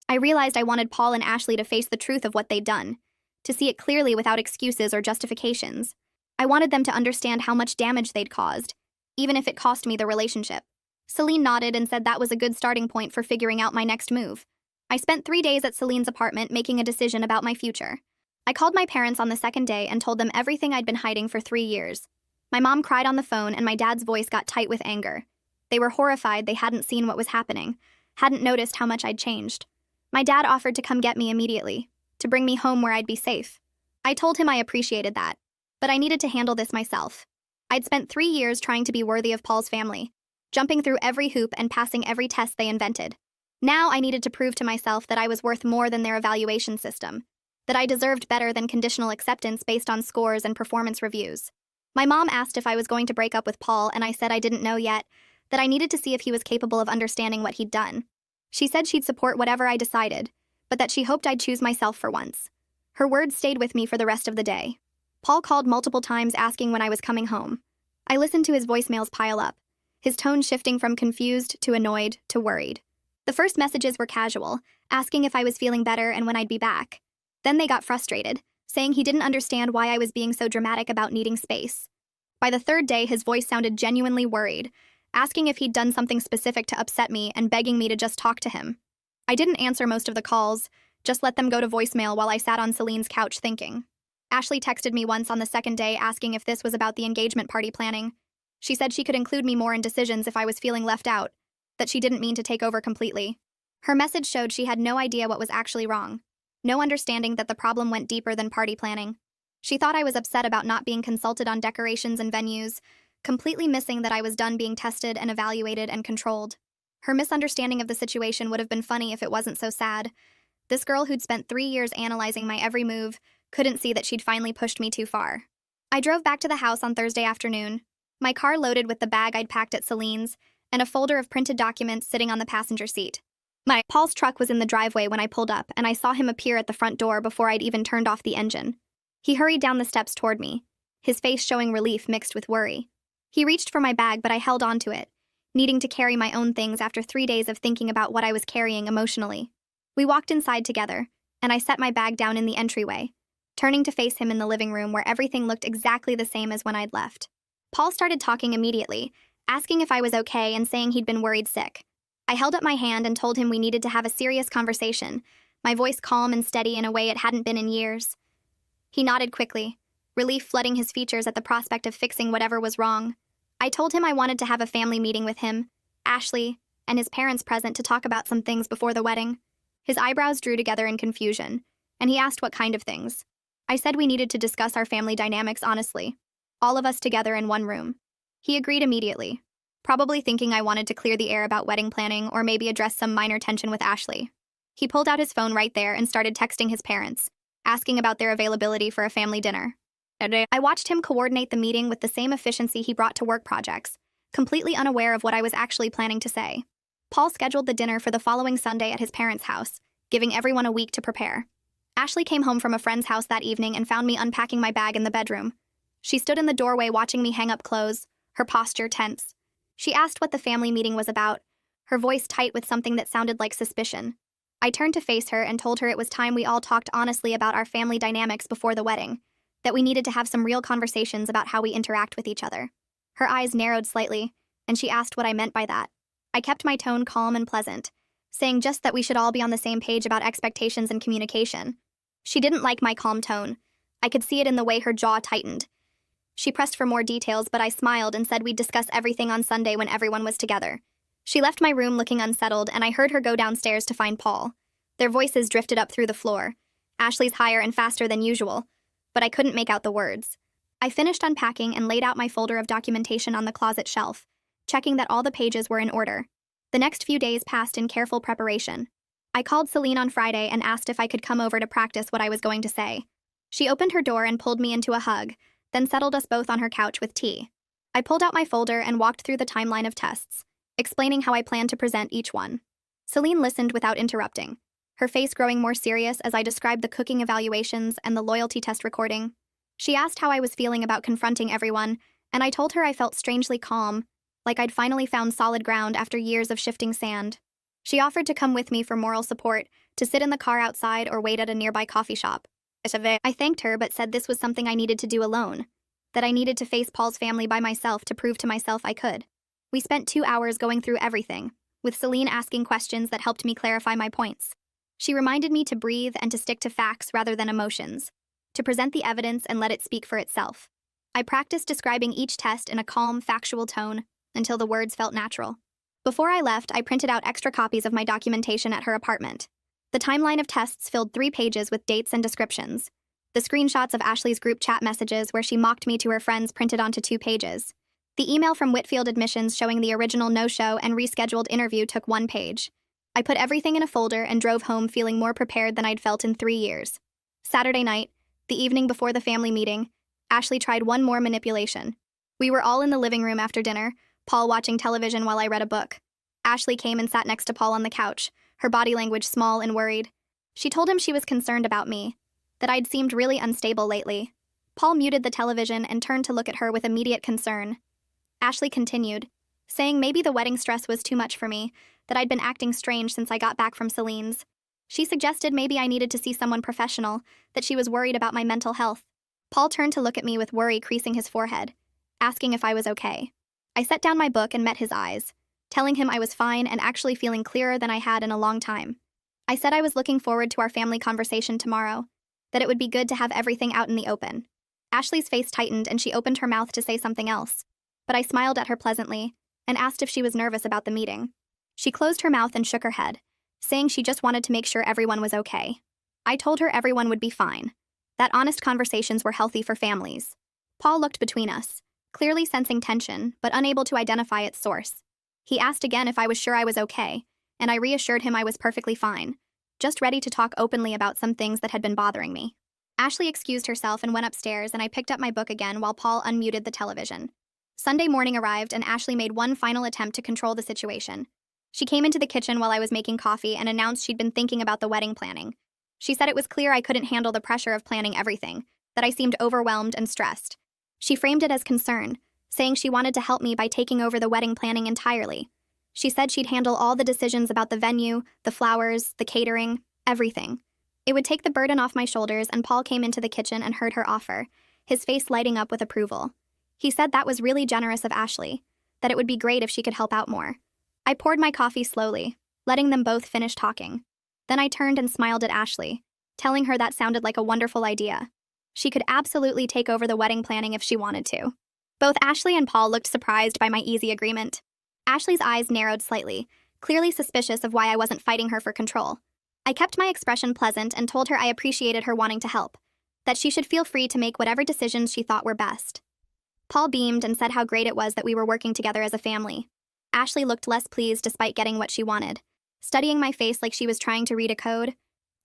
I realized I wanted Paul and Ashley to face the truth of what they'd done, to see it clearly without excuses or justifications. I wanted them to understand how much damage they'd caused, even if it cost me the relationship. Celine nodded and said that was a good starting point for figuring out my next move. I spent 3 days at Celine's apartment making a decision about my future. I called my parents on the second day and told them everything I'd been hiding for 3 years. My mom cried on the phone and my dad's voice got tight with anger. They were horrified they hadn't seen what was happening, hadn't noticed how much I'd changed. My dad offered to come get me immediately, to bring me home where I'd be safe. I told him I appreciated that, but I needed to handle this myself. I'd spent 3 years trying to be worthy of Paul's family, jumping through every hoop and passing every test they invented. Now I needed to prove to myself that I was worth more than their evaluation system, that I deserved better than conditional acceptance based on scores and performance reviews. My mom asked if I was going to break up with Paul, and I said I didn't know yet, that I needed to see if he was capable of understanding what he'd done. She said she'd support whatever I decided, but that she hoped I'd choose myself for once. Her words stayed with me for the rest of the day. Paul called multiple times asking when I was coming home. I listened to his voicemails pile up, his tone shifting from confused to annoyed to worried. The first messages were casual, asking if I was feeling better and when I'd be back. Then they got frustrated, saying he didn't understand why I was being so dramatic about needing space. By the third day, his voice sounded genuinely worried, asking if he'd done something specific to upset me and begging me to just talk to him. I didn't answer most of the calls, just let them go to voicemail while I sat on Celine's couch thinking. Ashley texted me once on the second day asking if this was about the engagement party planning. She said she could include me more in decisions if I was feeling left out, that she didn't mean to take over completely. Her message showed she had no idea what was actually wrong, no understanding that the problem went deeper than party planning. She thought I was upset about not being consulted on decorations and venues, completely missing that I was done being tested and evaluated and controlled. Her misunderstanding of the situation would have been funny if it wasn't so sad. This girl who'd spent 3 years analyzing my every move couldn't see that she'd finally pushed me too far. I drove back to the house on Thursday afternoon, my car loaded with the bag I'd packed at Celine's and a folder of printed documents sitting on the passenger seat. Paul's truck was in the driveway when I pulled up, and I saw him appear at the front door before I'd even turned off the engine. He hurried down the steps toward me, his face showing relief mixed with worry. He reached for my bag, but I held onto it, needing to carry my own things after 3 days of thinking about what I was carrying emotionally. We walked inside together, and I set my bag down in the entryway, turning to face him in the living room where everything looked exactly the same as when I'd left. Paul started talking immediately, asking if I was okay and saying he'd been worried sick. I held up my hand and told him we needed to have a serious conversation, my voice calm and steady in a way it hadn't been in years. He nodded quickly, relief flooding his features at the prospect of fixing whatever was wrong. I told him I wanted to have a family meeting with him, Ashley, and his parents present to talk about some things before the wedding. His eyebrows drew together in confusion, and he asked what kind of things. I said we needed to discuss our family dynamics honestly, all of us together in one room. He agreed immediately, probably thinking I wanted to clear the air about wedding planning or maybe address some minor tension with Ashley. He pulled out his phone right there and started texting his parents, asking about their availability for a family dinner. I watched him coordinate the meeting with the same efficiency he brought to work projects, completely unaware of what I was actually planning to say. Paul scheduled the dinner for the following Sunday at his parents' house, giving everyone a week to prepare. Ashley came home from a friend's house that evening and found me unpacking my bag in the bedroom. She stood in the doorway watching me hang up clothes, her posture tense. She asked what the family meeting was about, her voice tight with something that sounded like suspicion. I turned to face her and told her it was time we all talked honestly about our family dynamics before the wedding, that we needed to have some real conversations about how we interact with each other. Her eyes narrowed slightly, and she asked what I meant by that. I kept my tone calm and pleasant, saying just that we should all be on the same page about expectations and communication. She didn't like my calm tone. I could see it in the way her jaw tightened. She pressed for more details, but I smiled and said we'd discuss everything on Sunday when everyone was together. She left my room looking unsettled, and I heard her go downstairs to find Paul. Their voices drifted up through the floor, Ashley's higher and faster than usual, but I couldn't make out the words. I finished unpacking and laid out my folder of documentation on the closet shelf, checking that all the pages were in order. The next few days passed in careful preparation. I called Celine on Friday and asked if I could come over to practice what I was going to say. She opened her door and pulled me into a hug, then settled us both on her couch with tea. I pulled out my folder and walked through the timeline of tests, explaining how I planned to present each one. Celine listened without interrupting, her face growing more serious as I described the cooking evaluations and the loyalty test recording. She asked how I was feeling about confronting everyone, and I told her I felt strangely calm, like I'd finally found solid ground after years of shifting sand. She offered to come with me for moral support, to sit in the car outside or wait at a nearby coffee shop. I thanked her but said this was something I needed to do alone, that I needed to face Paul's family by myself to prove to myself I could. We spent 2 hours going through everything, with Celine asking questions that helped me clarify my points. She reminded me to breathe and to stick to facts rather than emotions, to present the evidence and let it speak for itself. I practiced describing each test in a calm, factual tone until the words felt natural. Before I left, I printed out extra copies of my documentation at her apartment. The timeline of tests filled 3 pages with dates and descriptions. The screenshots of Ashley's group chat messages where she mocked me to her friends printed onto 2 pages. The email from Whitfield Admissions showing the original no-show and rescheduled interview took 1 page. I put everything in a folder and drove home feeling more prepared than I'd felt in 3 years. Saturday night, the evening before the family meeting, Ashley tried one more manipulation. We were all in the living room after dinner, Paul watching television while I read a book. Ashley came and sat next to Paul on the couch, her body language small and worried. She told him she was concerned about me, that I'd seemed really unstable lately. Paul muted the television and turned to look at her with immediate concern. Ashley continued, saying maybe the wedding stress was too much for me, that I'd been acting strange since I got back from Celine's. She suggested maybe I needed to see someone professional, that she was worried about my mental health. Paul turned to look at me with worry creasing his forehead, asking if I was okay. I set down my book and met his eyes, telling him I was fine and actually feeling clearer than I had in a long time. I said I was looking forward to our family conversation tomorrow, that it would be good to have everything out in the open. Ashley's face tightened and she opened her mouth to say something else, but I smiled at her pleasantly and asked if she was nervous about the meeting. She closed her mouth and shook her head, saying she just wanted to make sure everyone was okay. I told her everyone would be fine, that honest conversations were healthy for families. Paul looked between us, clearly sensing tension, but unable to identify its source. He asked again if I was sure I was okay, and I reassured him I was perfectly fine, just ready to talk openly about some things that had been bothering me. Ashley excused herself and went upstairs, and I picked up my book again while Paul unmuted the television. Sunday morning arrived, and Ashley made one final attempt to control the situation. She came into the kitchen while I was making coffee and announced she'd been thinking about the wedding planning. She said it was clear I couldn't handle the pressure of planning everything, that I seemed overwhelmed and stressed. She framed it as concern, saying she wanted to help me by taking over the wedding planning entirely. She said she'd handle all the decisions about the venue, the flowers, the catering, everything. It would take the burden off my shoulders, and Paul came into the kitchen and heard her offer, his face lighting up with approval. He said that was really generous of Ashley, that it would be great if she could help out more. I poured my coffee slowly, letting them both finish talking. Then I turned and smiled at Ashley, telling her that sounded like a wonderful idea. She could absolutely take over the wedding planning if she wanted to. Both Ashley and Paul looked surprised by my easy agreement. Ashley's eyes narrowed slightly, clearly suspicious of why I wasn't fighting her for control. I kept my expression pleasant and told her I appreciated her wanting to help, that she should feel free to make whatever decisions she thought were best. Paul beamed and said how great it was that we were working together as a family. Ashley looked less pleased despite getting what she wanted, studying my face like she was trying to read a code.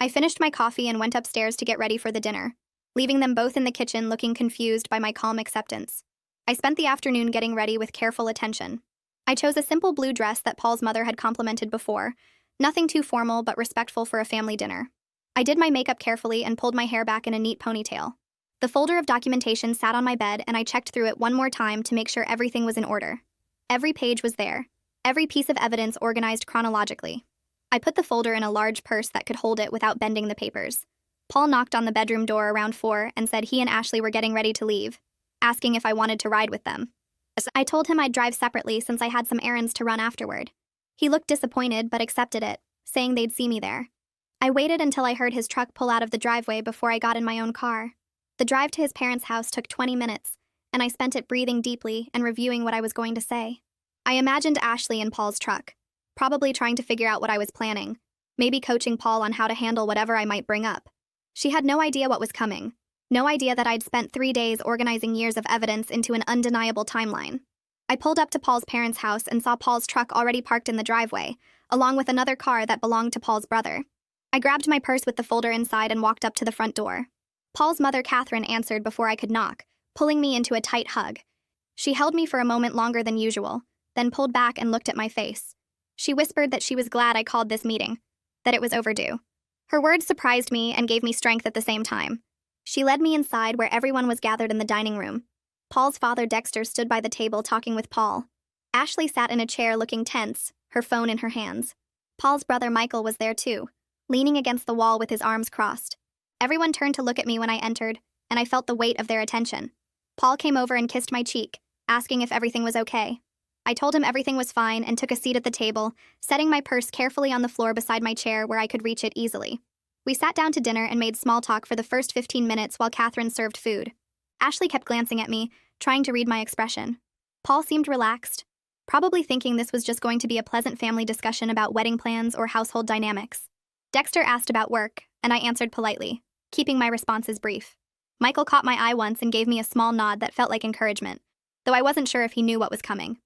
I finished my coffee and went upstairs to get ready for the dinner, leaving them both in the kitchen looking confused by my calm acceptance. I spent the afternoon getting ready with careful attention. I chose a simple blue dress that Paul's mother had complimented before, nothing too formal but respectful for a family dinner. I did my makeup carefully and pulled my hair back in a neat ponytail. The folder of documentation sat on my bed and I checked through it one more time to make sure everything was in order. Every page was there, every piece of evidence organized chronologically. I put the folder in a large purse that could hold it without bending the papers. Paul knocked on the bedroom door around 4 and said he and Ashley were getting ready to leave, asking if I wanted to ride with them. I told him I'd drive separately since I had some errands to run afterward. He looked disappointed but accepted it, saying they'd see me there. I waited until I heard his truck pull out of the driveway before I got in my own car. The drive to his parents' house took 20 minutes, and I spent it breathing deeply and reviewing what I was going to say. I imagined Ashley in Paul's truck, probably trying to figure out what I was planning, maybe coaching Paul on how to handle whatever I might bring up. She had no idea what was coming, no idea that I'd spent 3 days organizing years of evidence into an undeniable timeline. I pulled up to Paul's parents' house and saw Paul's truck already parked in the driveway, along with another car that belonged to Paul's brother. I grabbed my purse with the folder inside and walked up to the front door. Paul's mother, Catherine, answered before I could knock, pulling me into a tight hug. She held me for a moment longer than usual, then pulled back and looked at my face. She whispered that she was glad I called this meeting, that it was overdue. Her words surprised me and gave me strength at the same time. She led me inside where everyone was gathered in the dining room. Paul's father, Dexter, stood by the table talking with Paul. Ashley sat in a chair looking tense, her phone in her hands. Paul's brother, Michael, was there too, leaning against the wall with his arms crossed. Everyone turned to look at me when I entered, and I felt the weight of their attention. Paul came over and kissed my cheek, asking if everything was okay. I told him everything was fine and took a seat at the table, setting my purse carefully on the floor beside my chair where I could reach it easily. We sat down to dinner and made small talk for the first 15 minutes while Catherine served food. Ashley kept glancing at me, trying to read my expression. Paul seemed relaxed, probably thinking this was just going to be a pleasant family discussion about wedding plans or household dynamics. Dexter asked about work, and I answered politely, keeping my responses brief. Michael caught my eye once and gave me a small nod that felt like encouragement, though I wasn't sure if he knew what was coming.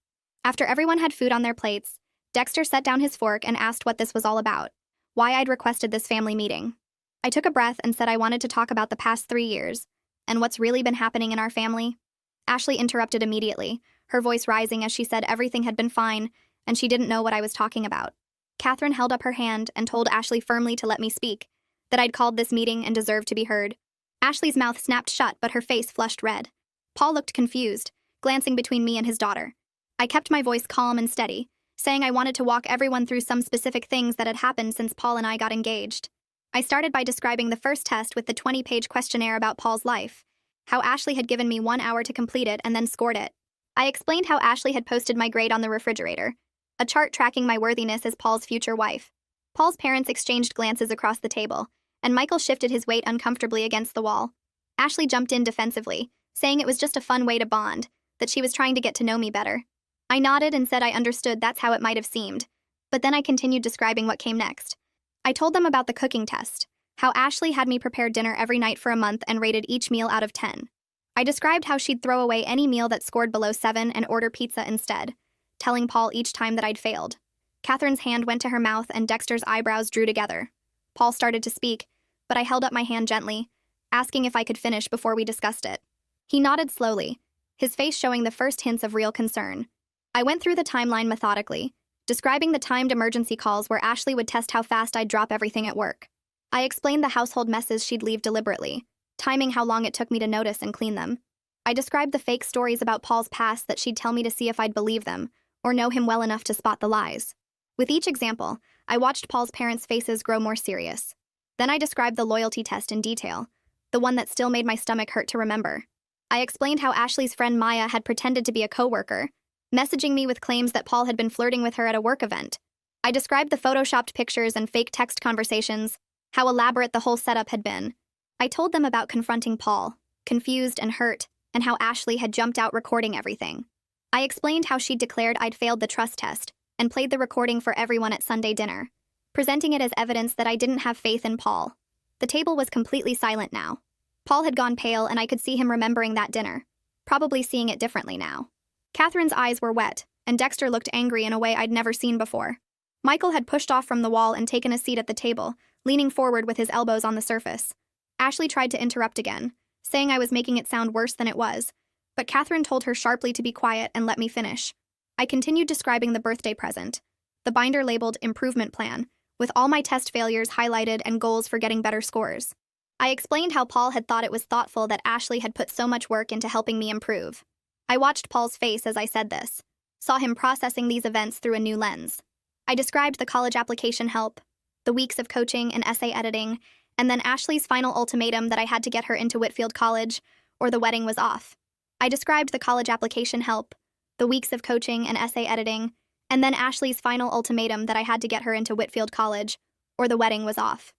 After everyone had food on their plates, Dexter set down his fork and asked what this was all about, why I'd requested this family meeting. I took a breath and said I wanted to talk about the past 3 years, and what's really been happening in our family. Ashley interrupted immediately, her voice rising as she said everything had been fine, and she didn't know what I was talking about. Catherine held up her hand and told Ashley firmly to let me speak, that I'd called this meeting and deserved to be heard. Ashley's mouth snapped shut, but her face flushed red. Paul looked confused, glancing between me and his daughter. I kept my voice calm and steady, saying I wanted to walk everyone through some specific things that had happened since Paul and I got engaged. I started by describing the first test with the 20-page questionnaire about Paul's life, how Ashley had given me 1 hour to complete it and then scored it. I explained how Ashley had posted my grade on the refrigerator, a chart tracking my worthiness as Paul's future wife. Paul's parents exchanged glances across the table, and Michael shifted his weight uncomfortably against the wall. Ashley jumped in defensively, saying it was just a fun way to bond, that she was trying to get to know me better. I nodded and said I understood that's how it might have seemed, but then I continued describing what came next. I told them about the cooking test, how Ashley had me prepare dinner every night for a month and rated each meal out of 10. I described how she'd throw away any meal that scored below 7 and order pizza instead, telling Paul each time that I'd failed. Catherine's hand went to her mouth and Dexter's eyebrows drew together. Paul started to speak, but I held up my hand gently, asking if I could finish before we discussed it. He nodded slowly, his face showing the first hints of real concern. I went through the timeline methodically, describing the timed emergency calls where Ashley would test how fast I'd drop everything at work. I explained the household messes she'd leave deliberately, timing how long it took me to notice and clean them. I described the fake stories about Paul's past that she'd tell me to see if I'd believe them, or know him well enough to spot the lies. With each example, I watched Paul's parents' faces grow more serious. Then I described the loyalty test in detail, the one that still made my stomach hurt to remember. I explained how Ashley's friend Maya had pretended to be a coworker, messaging me with claims that Paul had been flirting with her at a work event. I described the photoshopped pictures and fake text conversations, how elaborate the whole setup had been. I told them about confronting Paul, confused and hurt, and how Ashley had jumped out recording everything. I explained how she'd declared I'd failed the trust test, and played the recording for everyone at Sunday dinner, presenting it as evidence that I didn't have faith in Paul. The table was completely silent now. Paul had gone pale, and I could see him remembering that dinner, probably seeing it differently now. Catherine's eyes were wet, and Dexter looked angry in a way I'd never seen before. Michael had pushed off from the wall and taken a seat at the table, leaning forward with his elbows on the surface. Ashley tried to interrupt again, saying I was making it sound worse than it was, but Catherine told her sharply to be quiet and let me finish. I continued describing the birthday present, the binder labeled improvement plan, with all my test failures highlighted and goals for getting better scores. I explained how Paul had thought it was thoughtful that Ashley had put so much work into helping me improve. I watched Paul's face as I said this, saw him processing these events through a new lens. I described the college application help, the weeks of coaching and essay editing, and then Ashley's final ultimatum that I had to get her into Whitfield College, or the wedding was off. I described the college application help, the weeks of coaching and essay editing, and then Ashley's final ultimatum that I had to get her into Whitfield College, or the wedding was off.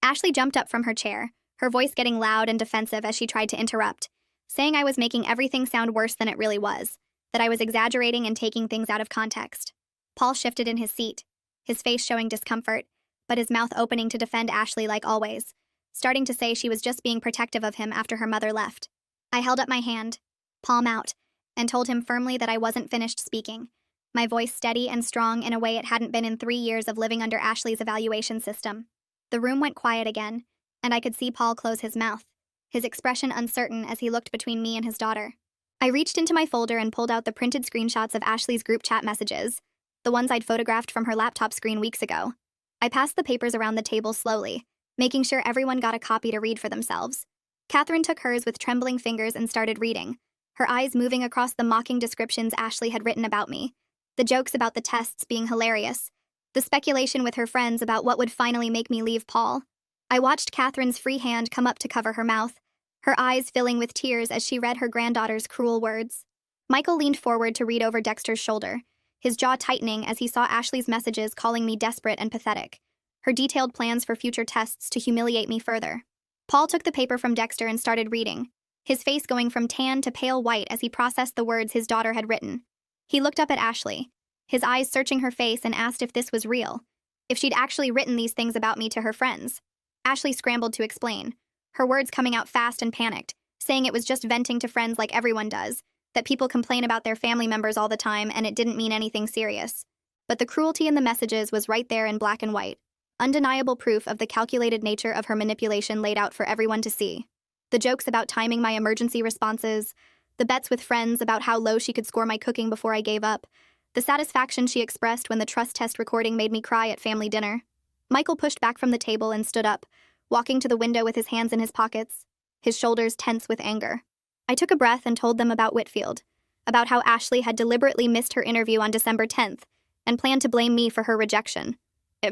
Ashley jumped up from her chair, her voice getting loud and defensive as she tried to interrupt, saying I was making everything sound worse than it really was, that I was exaggerating and taking things out of context. Paul shifted in his seat, his face showing discomfort, but his mouth opening to defend Ashley like always, starting to say she was just being protective of him after her mother left. I held up my hand, palm out, and told him firmly that I wasn't finished speaking, my voice steady and strong in a way it hadn't been in 3 years of living under Ashley's evaluation system. The room went quiet again, and I could see Paul close his mouth, his expression uncertain as he looked between me and his daughter. I reached into my folder and pulled out the printed screenshots of Ashley's group chat messages, the ones I'd photographed from her laptop screen weeks ago. I passed the papers around the table slowly, making sure everyone got a copy to read for themselves. Catherine took hers with trembling fingers and started reading, her eyes moving across the mocking descriptions Ashley had written about me, the jokes about the tests being hilarious, the speculation with her friends about what would finally make me leave Paul. I watched Catherine's free hand come up to cover her mouth, her eyes filling with tears as she read her granddaughter's cruel words. Michael leaned forward to read over Dexter's shoulder, his jaw tightening as he saw Ashley's messages calling me desperate and pathetic, her detailed plans for future tests to humiliate me further. Paul took the paper from Dexter and started reading, his face going from tan to pale white as he processed the words his daughter had written. He looked up at Ashley, his eyes searching her face, and asked if this was real, if she'd actually written these things about me to her friends. Ashley scrambled to explain, her words coming out fast and panicked, saying it was just venting to friends like everyone does, that people complain about their family members all the time and it didn't mean anything serious. But the cruelty in the messages was right there in black and white, undeniable proof of the calculated nature of her manipulation laid out for everyone to see. The jokes about timing my emergency responses, the bets with friends about how low she could score my cooking before I gave up, the satisfaction she expressed when the trust test recording made me cry at family dinner. Michael pushed back from the table and stood up, walking to the window with his hands in his pockets, his shoulders tense with anger. I took a breath and told them about Whitfield, about how Ashley had deliberately missed her interview on December 10th and planned to blame me for her rejection.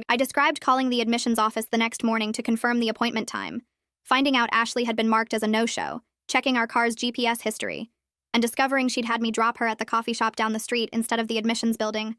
I described calling the admissions office the next morning to confirm the appointment time, finding out Ashley had been marked as a no-show, checking our car's GPS history, and discovering she'd had me drop her at the coffee shop down the street instead of the admissions building.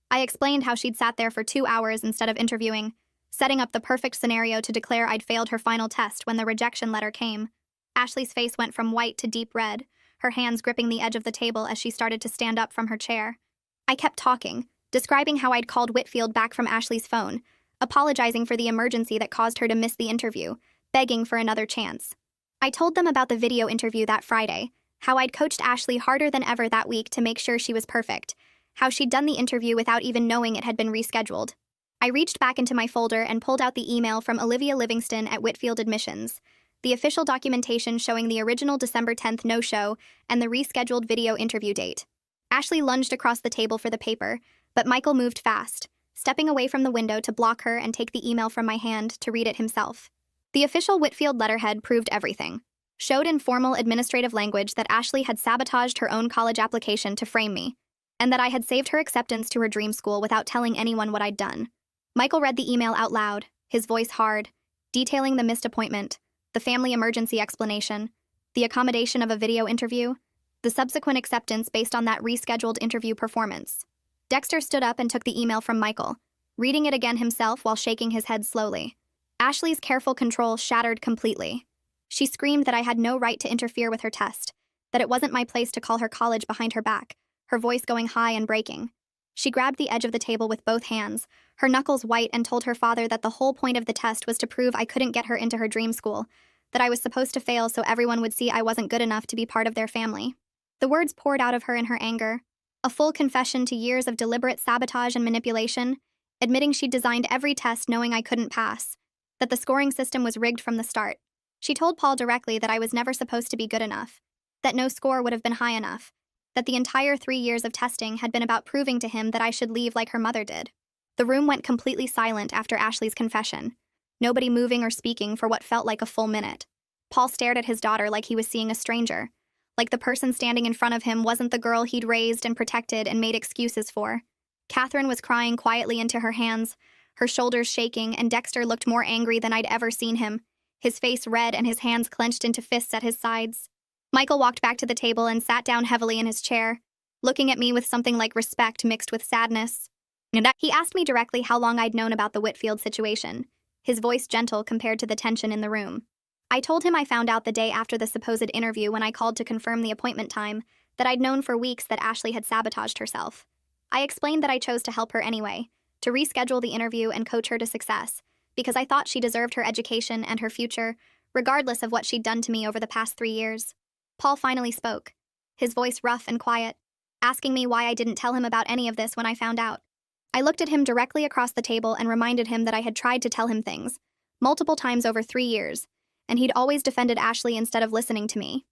I explained how she'd sat there for 2 hours instead of interviewing, setting up the perfect scenario to declare I'd failed her final test when the rejection letter came. Ashley's face went from white to deep red, her hands gripping the edge of the table as she started to stand up from her chair. I kept talking, describing how I'd called Whitfield back from Ashley's phone, apologizing for the emergency that caused her to miss the interview, begging for another chance. I told them about the video interview that Friday, how I'd coached Ashley harder than ever that week to make sure she was perfect, how she'd done the interview without even knowing it had been rescheduled. I reached back into my folder and pulled out the email from Olivia Livingston at Whitfield Admissions, the official documentation showing the original December 10th no-show and the rescheduled video interview date. Ashley lunged across the table for the paper, but Michael moved fast, stepping away from the window to block her and take the email from my hand to read it himself. The official Whitfield letterhead proved everything, showed in formal administrative language that Ashley had sabotaged her own college application to frame me, and that I had saved her acceptance to her dream school without telling anyone what I'd done. Michael read the email out loud, his voice hard, detailing the missed appointment, the family emergency explanation, the accommodation of a video interview, the subsequent acceptance based on that rescheduled interview performance. Dexter stood up and took the email from Michael, reading it again himself while shaking his head slowly. Ashley's careful control shattered completely. She screamed that I had no right to interfere with her test, that it wasn't my place to call her college behind her back, her voice going high and breaking. She grabbed the edge of the table with both hands, her knuckles white, and told her father that the whole point of the test was to prove I couldn't get her into her dream school, that I was supposed to fail so everyone would see I wasn't good enough to be part of their family. The words poured out of her in her anger, a full confession to years of deliberate sabotage and manipulation, admitting she'd designed every test knowing I couldn't pass, that the scoring system was rigged from the start. She told Paul directly that I was never supposed to be good enough, that no score would have been high enough, that the entire 3 years of testing had been about proving to him that I should leave like her mother did. The room went completely silent after Ashley's confession, nobody moving or speaking for what felt like a full minute. Paul stared at his daughter like he was seeing a stranger, like the person standing in front of him wasn't the girl he'd raised and protected and made excuses for. Catherine was crying quietly into her hands, her shoulders shaking, and Dexter looked more angry than I'd ever seen him, his face red and his hands clenched into fists at his sides. Michael walked back to the table and sat down heavily in his chair, looking at me with something like respect mixed with sadness. He asked me directly how long I'd known about the Whitfield situation, his voice gentle compared to the tension in the room. I told him I found out the day after the supposed interview when I called to confirm the appointment time, that I'd known for weeks that Ashley had sabotaged herself. I explained that I chose to help her anyway, to reschedule the interview and coach her to success, because I thought she deserved her education and her future, regardless of what she'd done to me over the past 3 years. Paul finally spoke, his voice rough and quiet, asking me why I didn't tell him about any of this when I found out. I looked at him directly across the table and reminded him that I had tried to tell him things, multiple times over 3 years, and he'd always defended Ashley instead of listening to me.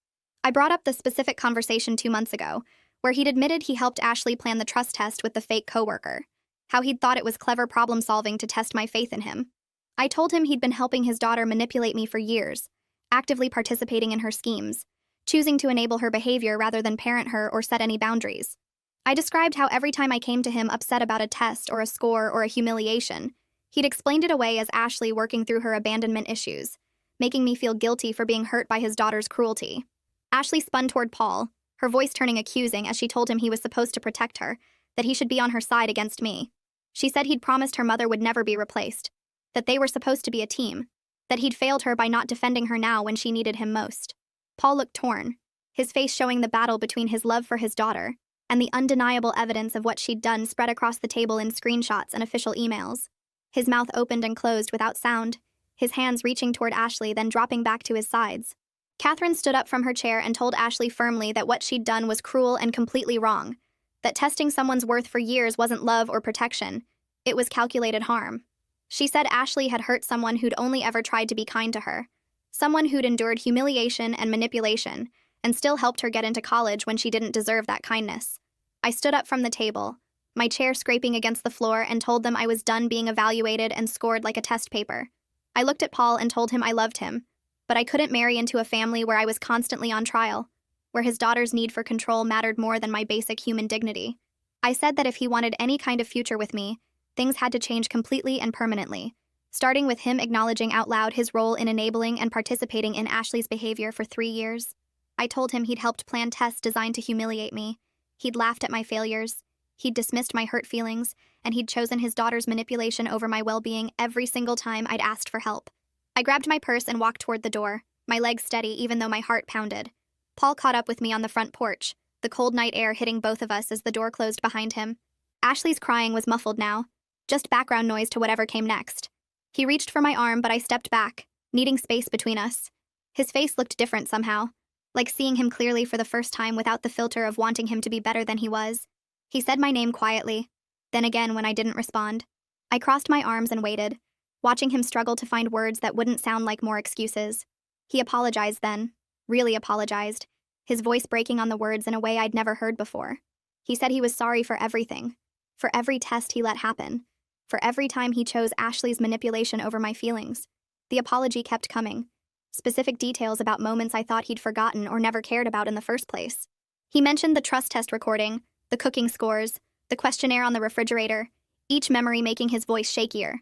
I brought up the specific conversation 2 months ago, where he'd admitted he helped Ashley plan the trust test with the fake coworker, how he'd thought it was clever problem-solving to test my faith in him. I told him he'd been helping his daughter manipulate me for years, actively participating in her schemes, choosing to enable her behavior rather than parent her or set any boundaries. I described how every time I came to him upset about a test or a score or a humiliation, he'd explained it away as Ashley working through her abandonment issues, making me feel guilty for being hurt by his daughter's cruelty. Ashley spun toward Paul, her voice turning accusing as she told him he was supposed to protect her, that he should be on her side against me. She said he'd promised her mother would never be replaced, that they were supposed to be a team, that he'd failed her by not defending her now when she needed him most. Paul looked torn, his face showing the battle between his love for his daughter and the undeniable evidence of what she'd done spread across the table in screenshots and official emails. His mouth opened and closed without sound, his hands reaching toward Ashley then dropping back to his sides. Catherine stood up from her chair and told Ashley firmly that what she'd done was cruel and completely wrong, that testing someone's worth for years wasn't love or protection, it was calculated harm. She said Ashley had hurt someone who'd only ever tried to be kind to her, someone who'd endured humiliation and manipulation, and still helped her get into college when she didn't deserve that kindness. I stood up from the table, my chair scraping against the floor, and told them I was done being evaluated and scored like a test paper. I looked at Paul and told him I loved him, but I couldn't marry into a family where I was constantly on trial, where his daughter's need for control mattered more than my basic human dignity. I said that if he wanted any kind of future with me, things had to change completely and permanently, starting with him acknowledging out loud his role in enabling and participating in Ashley's behavior for 3 years. I told him he'd helped plan tests designed to humiliate me, he'd laughed at my failures, he'd dismissed my hurt feelings, and he'd chosen his daughter's manipulation over my well-being every single time I'd asked for help. I grabbed my purse and walked toward the door, my legs steady even though my heart pounded. Paul caught up with me on the front porch, the cold night air hitting both of us as the door closed behind him. Ashley's crying was muffled now, just background noise to whatever came next. He reached for my arm, but I stepped back, needing space between us. His face looked different somehow, like seeing him clearly for the first time without the filter of wanting him to be better than he was. He said my name quietly, then again when I didn't respond. I crossed my arms and waited, watching him struggle to find words that wouldn't sound like more excuses. He apologized then, really apologized, his voice breaking on the words in a way I'd never heard before. He said he was sorry for everything, for every test he let happen, for every time he chose Ashley's manipulation over my feelings. The apology kept coming, specific details about moments I thought he'd forgotten or never cared about in the first place. He mentioned the trust test recording, the cooking scores, the questionnaire on the refrigerator, each memory making his voice shakier.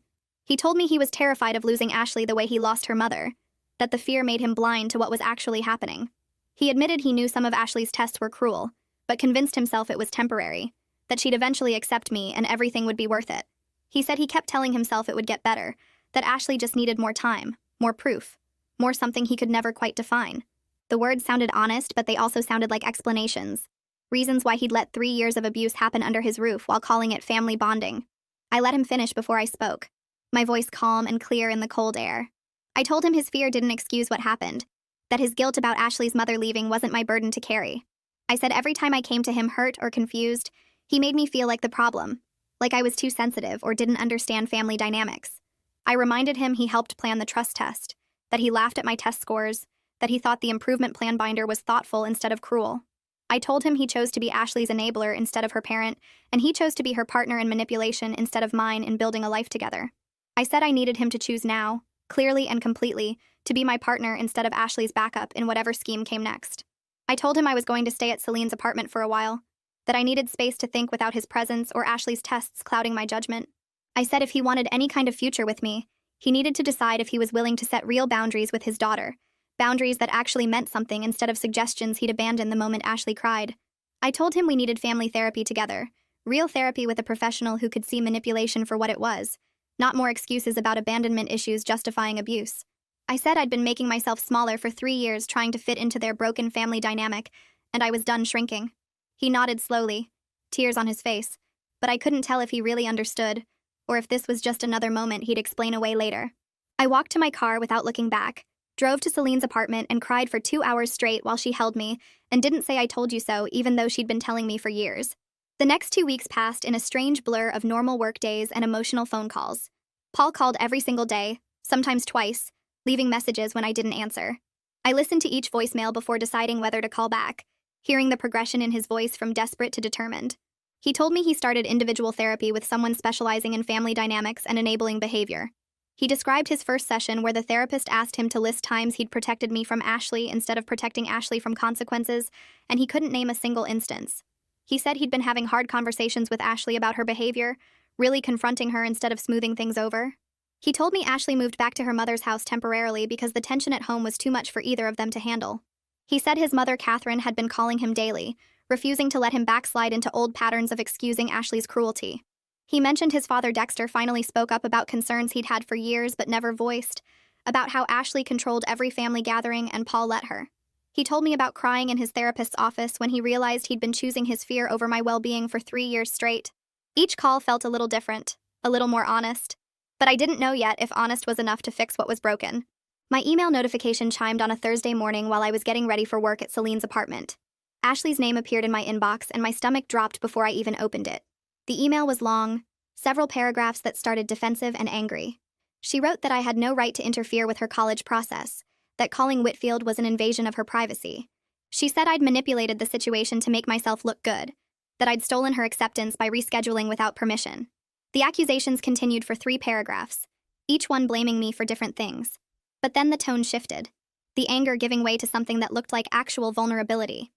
He told me he was terrified of losing Ashley the way he lost her mother, that the fear made him blind to what was actually happening. He admitted he knew some of Ashley's tests were cruel, but convinced himself it was temporary, that she'd eventually accept me and everything would be worth it. He said he kept telling himself it would get better, that Ashley just needed more time, more proof, more something he could never quite define. The words sounded honest, but they also sounded like explanations. reasons why he'd let 3 years of abuse happen under his roof while calling it family bonding. I let him finish before I spoke, my voice calm and clear in the cold air. I told him his fear didn't excuse what happened, that his guilt about Ashley's mother leaving wasn't my burden to carry. I said every time I came to him hurt or confused, he made me feel like the problem, like I was too sensitive or didn't understand family dynamics. I reminded him he helped plan the trust test, that he laughed at my test scores, that he thought the improvement plan binder was thoughtful instead of cruel. I told him he chose to be Ashley's enabler instead of her parent, and he chose to be her partner in manipulation instead of mine in building a life together. I said I needed him to choose now, clearly and completely, to be my partner instead of Ashley's backup in whatever scheme came next. I told him I was going to stay at Celine's apartment for a while, that I needed space to think without his presence or Ashley's tests clouding my judgment. I said if he wanted any kind of future with me, he needed to decide if he was willing to set real boundaries with his daughter, boundaries that actually meant something instead of suggestions he'd abandon the moment Ashley cried. I told him we needed family therapy together, real therapy with a professional who could see manipulation for what it was, not more excuses about abandonment issues justifying abuse. I said I'd been making myself smaller for 3 years trying to fit into their broken family dynamic, and I was done shrinking. He nodded slowly, tears on his face, but I couldn't tell if he really understood, or if this was just another moment he'd explain away later. I walked to my car without looking back, drove to Celine's apartment and cried for 2 hours straight while she held me, and didn't say I told you so even though she'd been telling me for years. The next 2 weeks passed in a strange blur of normal work days and emotional phone calls. Paul called every single day, sometimes twice, leaving messages when I didn't answer. I listened to each voicemail before deciding whether to call back, hearing the progression in his voice from desperate to determined. He told me he started individual therapy with someone specializing in family dynamics and enabling behavior. He described his first session where the therapist asked him to list times he'd protected me from Ashley instead of protecting Ashley from consequences, and he couldn't name a single instance. He said he'd been having hard conversations with Ashley about her behavior, really confronting her instead of smoothing things over. He told me Ashley moved back to her mother's house temporarily because the tension at home was too much for either of them to handle. He said his mother, Catherine, had been calling him daily, refusing to let him backslide into old patterns of excusing Ashley's cruelty. He mentioned his father, Dexter, finally spoke up about concerns he'd had for years but never voiced, about how Ashley controlled every family gathering and Paul let her. He told me about crying in his therapist's office when he realized he'd been choosing his fear over my well-being for 3 years straight. Each call felt a little different, a little more honest. But I didn't know yet if honest was enough to fix what was broken. My email notification chimed on a Thursday morning while I was getting ready for work at Celine's apartment. Ashley's name appeared in my inbox and my stomach dropped before I even opened it. The email was long, several paragraphs that started defensive and angry. She wrote that I had no right to interfere with her college process, that calling Whitfield was an invasion of her privacy. She said I'd manipulated the situation to make myself look good, that I'd stolen her acceptance by rescheduling without permission. The accusations continued for 3 paragraphs, each one blaming me for different things. But then the tone shifted, the anger giving way to something that looked like actual vulnerability.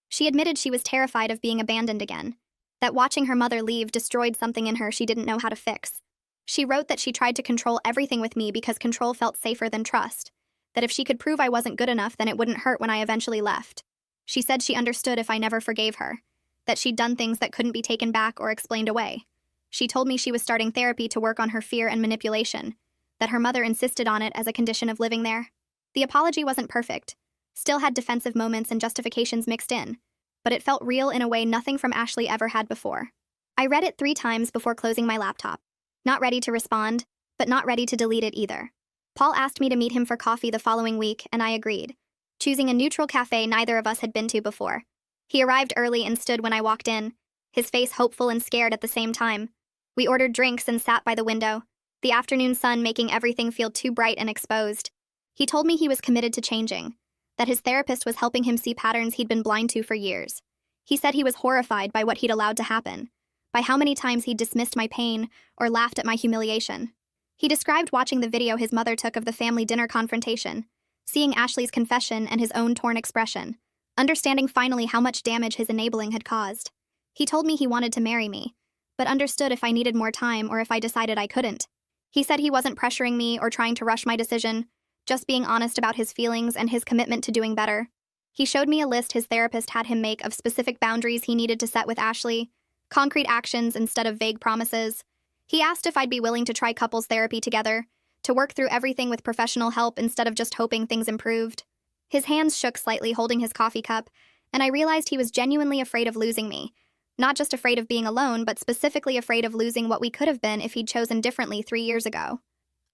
She admitted she was terrified of being abandoned again, that watching her mother leave destroyed something in her she didn't know how to fix. She wrote that she tried to control everything with me because control felt safer than trust, that if she could prove I wasn't good enough then it wouldn't hurt when I eventually left. She said she understood if I never forgave her, that she'd done things that couldn't be taken back or explained away. She told me she was starting therapy to work on her fear and manipulation, that her mother insisted on it as a condition of living there. The apology wasn't perfect, still had defensive moments and justifications mixed in, but it felt real in a way nothing from Ashley ever had before. I read it 3 times before closing my laptop, not ready to respond, but not ready to delete it either. Paul asked me to meet him for coffee the following week, and I agreed, choosing a neutral cafe neither of us had been to before. He arrived early and stood when I walked in, his face hopeful and scared at the same time. We ordered drinks and sat by the window, the afternoon sun making everything feel too bright and exposed. He told me he was committed to changing, that his therapist was helping him see patterns he'd been blind to for years. He said he was horrified by what he'd allowed to happen, by how many times he'd dismissed my pain or laughed at my humiliation. He described watching the video his mother took of the family dinner confrontation, seeing Ashley's confession and his own torn expression, understanding finally how much damage his enabling had caused. He told me he wanted to marry me, but understood if I needed more time or if I decided I couldn't. He said he wasn't pressuring me or trying to rush my decision, just being honest about his feelings and his commitment to doing better. He showed me a list his therapist had him make of specific boundaries he needed to set with Ashley, concrete actions instead of vague promises. He asked if I'd be willing to try couples therapy together, to work through everything with professional help instead of just hoping things improved. His hands shook slightly holding his coffee cup, and I realized he was genuinely afraid of losing me. Not just afraid of being alone, but specifically afraid of losing what we could have been if he'd chosen differently 3 years ago.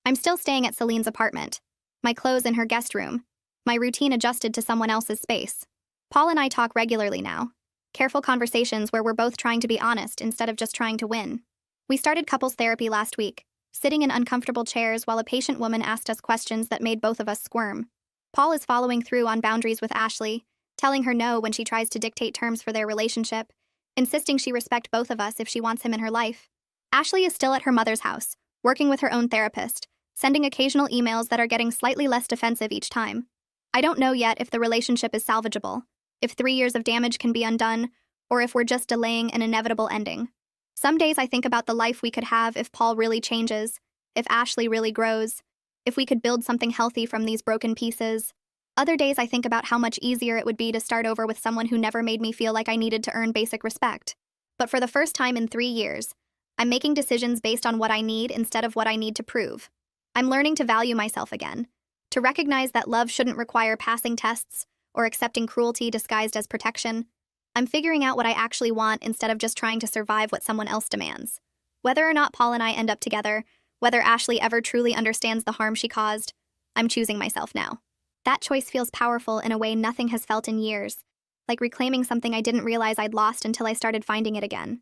I'm still staying at Celine's apartment, my clothes in her guest room, my routine adjusted to someone else's space. Paul and I talk regularly now. Careful conversations where we're both trying to be honest instead of just trying to win. We started couples therapy last week, sitting in uncomfortable chairs while a patient woman asked us questions that made both of us squirm. Paul is following through on boundaries with Ashley, telling her no when she tries to dictate terms for their relationship, insisting she respect both of us if she wants him in her life. Ashley is still at her mother's house, working with her own therapist, sending occasional emails that are getting slightly less defensive each time. I don't know yet if the relationship is salvageable, if 3 years of damage can be undone, or if we're just delaying an inevitable ending. Some days I think about the life we could have if Paul really changes, if Ashley really grows, if we could build something healthy from these broken pieces. Other days I think about how much easier it would be to start over with someone who never made me feel like I needed to earn basic respect. But for the first time in 3 years, I'm making decisions based on what I need instead of what I need to prove. I'm learning to value myself again, to recognize that love shouldn't require passing tests or accepting cruelty disguised as protection. I'm figuring out what I actually want instead of just trying to survive what someone else demands. Whether or not Paul and I end up together, whether Ashley ever truly understands the harm she caused, I'm choosing myself now. That choice feels powerful in a way nothing has felt in years, like reclaiming something I didn't realize I'd lost until I started finding it again.